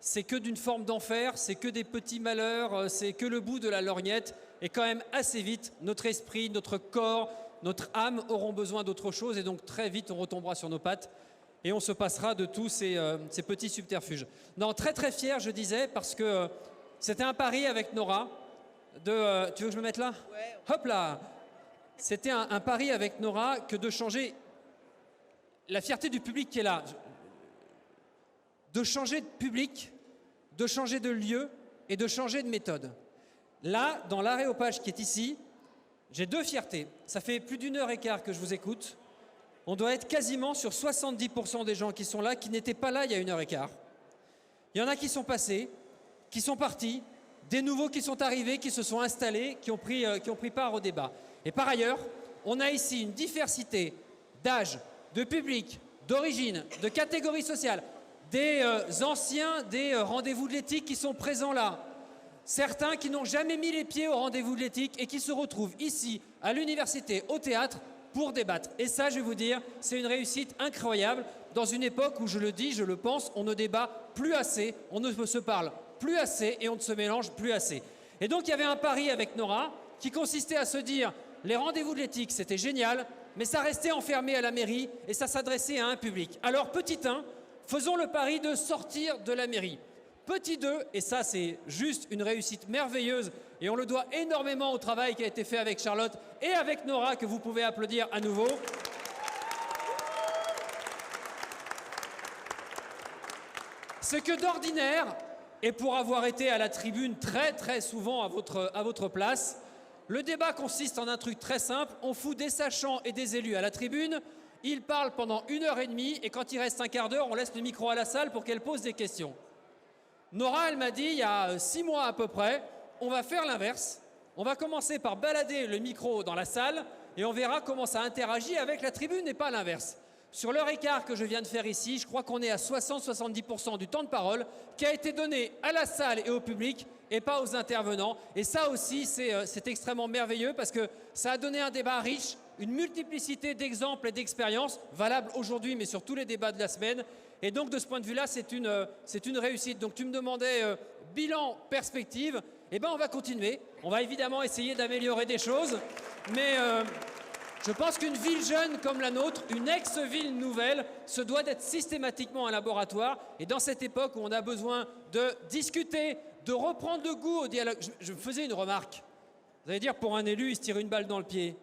C: C'est que d'une forme d'enfer, c'est que des petits malheurs, c'est que le bout de la lorgnette. Et quand même assez vite, notre esprit, notre corps, notre âme auront besoin d'autre chose. Et donc très vite, on retombera sur nos pattes. Et on se passera de tous ces petits subterfuges. Non, très très fier, je disais, parce que c'était un pari avec Nora. Tu veux que je me mette là?
A: Ouais.
C: Hop là. C'était un pari avec Nora que de changer la fierté du public qui est là. De changer de public, de changer de lieu et de changer de méthode. Là, dans l'Aréopage qui est ici, j'ai deux fiertés. Ça fait plus d'1h15 que je vous écoute. On doit être quasiment sur 70% des gens qui sont là, qui n'étaient pas là il y a 1h15. Il y en a qui sont passés, qui sont partis, des nouveaux qui sont arrivés, qui se sont installés, qui ont pris part au débat. Et par ailleurs, on a ici une diversité d'âge, de public, d'origine, de catégories sociales, des anciens des rendez-vous de l'éthique qui sont présents là, certains qui n'ont jamais mis les pieds au rendez-vous de l'éthique et qui se retrouvent ici, à l'université, au théâtre, pour débattre. Et ça, je vais vous dire, c'est une réussite incroyable dans une époque où, je le dis, je le pense, on ne débat plus assez, on ne se parle plus assez et on ne se mélange plus assez. Et donc, il y avait un pari avec Nora qui consistait à se dire, les rendez-vous de l'éthique, c'était génial, mais ça restait enfermé à la mairie et ça s'adressait à un public. Alors, petit 1, faisons le pari de sortir de la mairie. Petit 2, et ça c'est juste une réussite merveilleuse, et on le doit énormément au travail qui a été fait avec Charlotte et avec Nora, que vous pouvez applaudir à nouveau. Ce que d'ordinaire, et pour avoir été à la tribune très souvent à votre place, le débat consiste en un truc très simple, on fout des sachants et des élus à la tribune, ils parlent pendant 1h30 et quand il reste un quart d'heure, on laisse le micro à la salle pour qu'elle pose des questions. Nora, elle m'a dit, il y a 6 mois à peu près, on va faire l'inverse. On va commencer par balader le micro dans la salle et on verra comment ça interagit avec la tribune et pas l'inverse. Sur l'heure et quart que je viens de faire ici, je crois qu'on est à 60-70% du temps de parole qui a été donné à la salle et au public et pas aux intervenants. Et ça aussi, c'est extrêmement merveilleux parce que ça a donné un débat riche, une multiplicité d'exemples et d'expériences valables aujourd'hui mais sur tous les débats de la semaine. Et donc, de ce point de vue-là, c'est une réussite. Donc, tu me demandais bilan, perspective. Eh bien, on va continuer. On va évidemment essayer d'améliorer des choses. Mais je pense qu'une ville jeune comme la nôtre, une ex-ville nouvelle, se doit d'être systématiquement un laboratoire. Et dans cette époque où on a besoin de discuter, de reprendre le goût au dialogue. Je faisais une remarque. Vous allez dire, pour un élu, il se tire une balle dans le pied.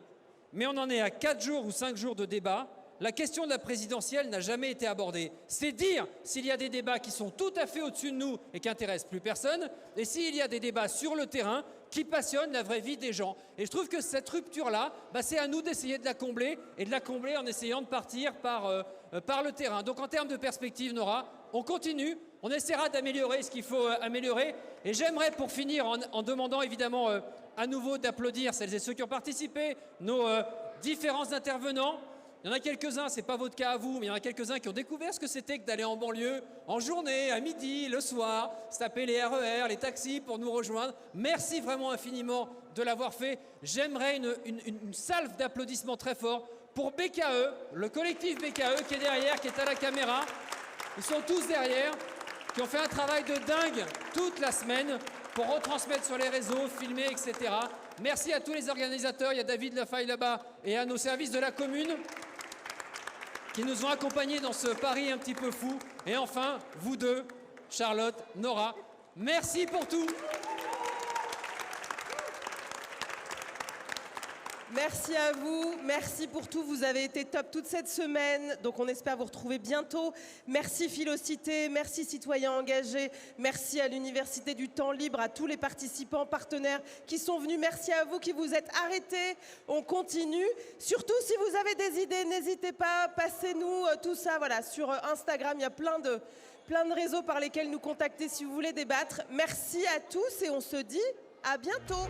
C: Mais on en est à 4 jours ou 5 jours de débat. La question de la présidentielle n'a jamais été abordée. C'est dire s'il y a des débats qui sont tout à fait au-dessus de nous et qui n'intéressent plus personne, et s'il y a des débats sur le terrain qui passionnent la vraie vie des gens. Et je trouve que cette rupture-là, c'est à nous d'essayer de la combler, et de la combler en essayant de partir par le terrain. Donc en termes de perspective, Nora, on continue, on essaiera d'améliorer ce qu'il faut améliorer. Et j'aimerais, pour finir, en demandant évidemment à nouveau d'applaudir celles et ceux qui ont participé, nos différents intervenants. Il y en a quelques-uns, ce n'est pas votre cas à vous, mais il y en a quelques-uns qui ont découvert ce que c'était que d'aller en banlieue en journée, à midi, le soir, se taper les RER, les taxis pour nous rejoindre. Merci vraiment infiniment de l'avoir fait. J'aimerais une salve d'applaudissements très fort pour BKE, le collectif BKE qui est derrière, qui est à la caméra. Ils sont tous derrière, qui ont fait un travail de dingue toute la semaine pour retransmettre sur les réseaux, filmer, etc. Merci à tous les organisateurs, il y a David Lafaille là-bas, et à nos services de la commune qui nous ont accompagnés dans ce pari un petit peu fou. Et enfin, vous deux, Charlotte, Nora, merci pour tout.
A: Merci à vous, merci pour tout. Vous avez été top toute cette semaine, donc on espère vous retrouver bientôt. Merci Philocité, merci citoyens engagés, merci à l'Université du Temps Libre, à tous les participants, partenaires qui sont venus. Merci à vous qui vous êtes arrêtés. On continue. Surtout, si vous avez des idées, n'hésitez pas, passez-nous tout ça. Voilà, sur Instagram, il y a plein de réseaux par lesquels nous contacter si vous voulez débattre. Merci à tous et on se dit à bientôt.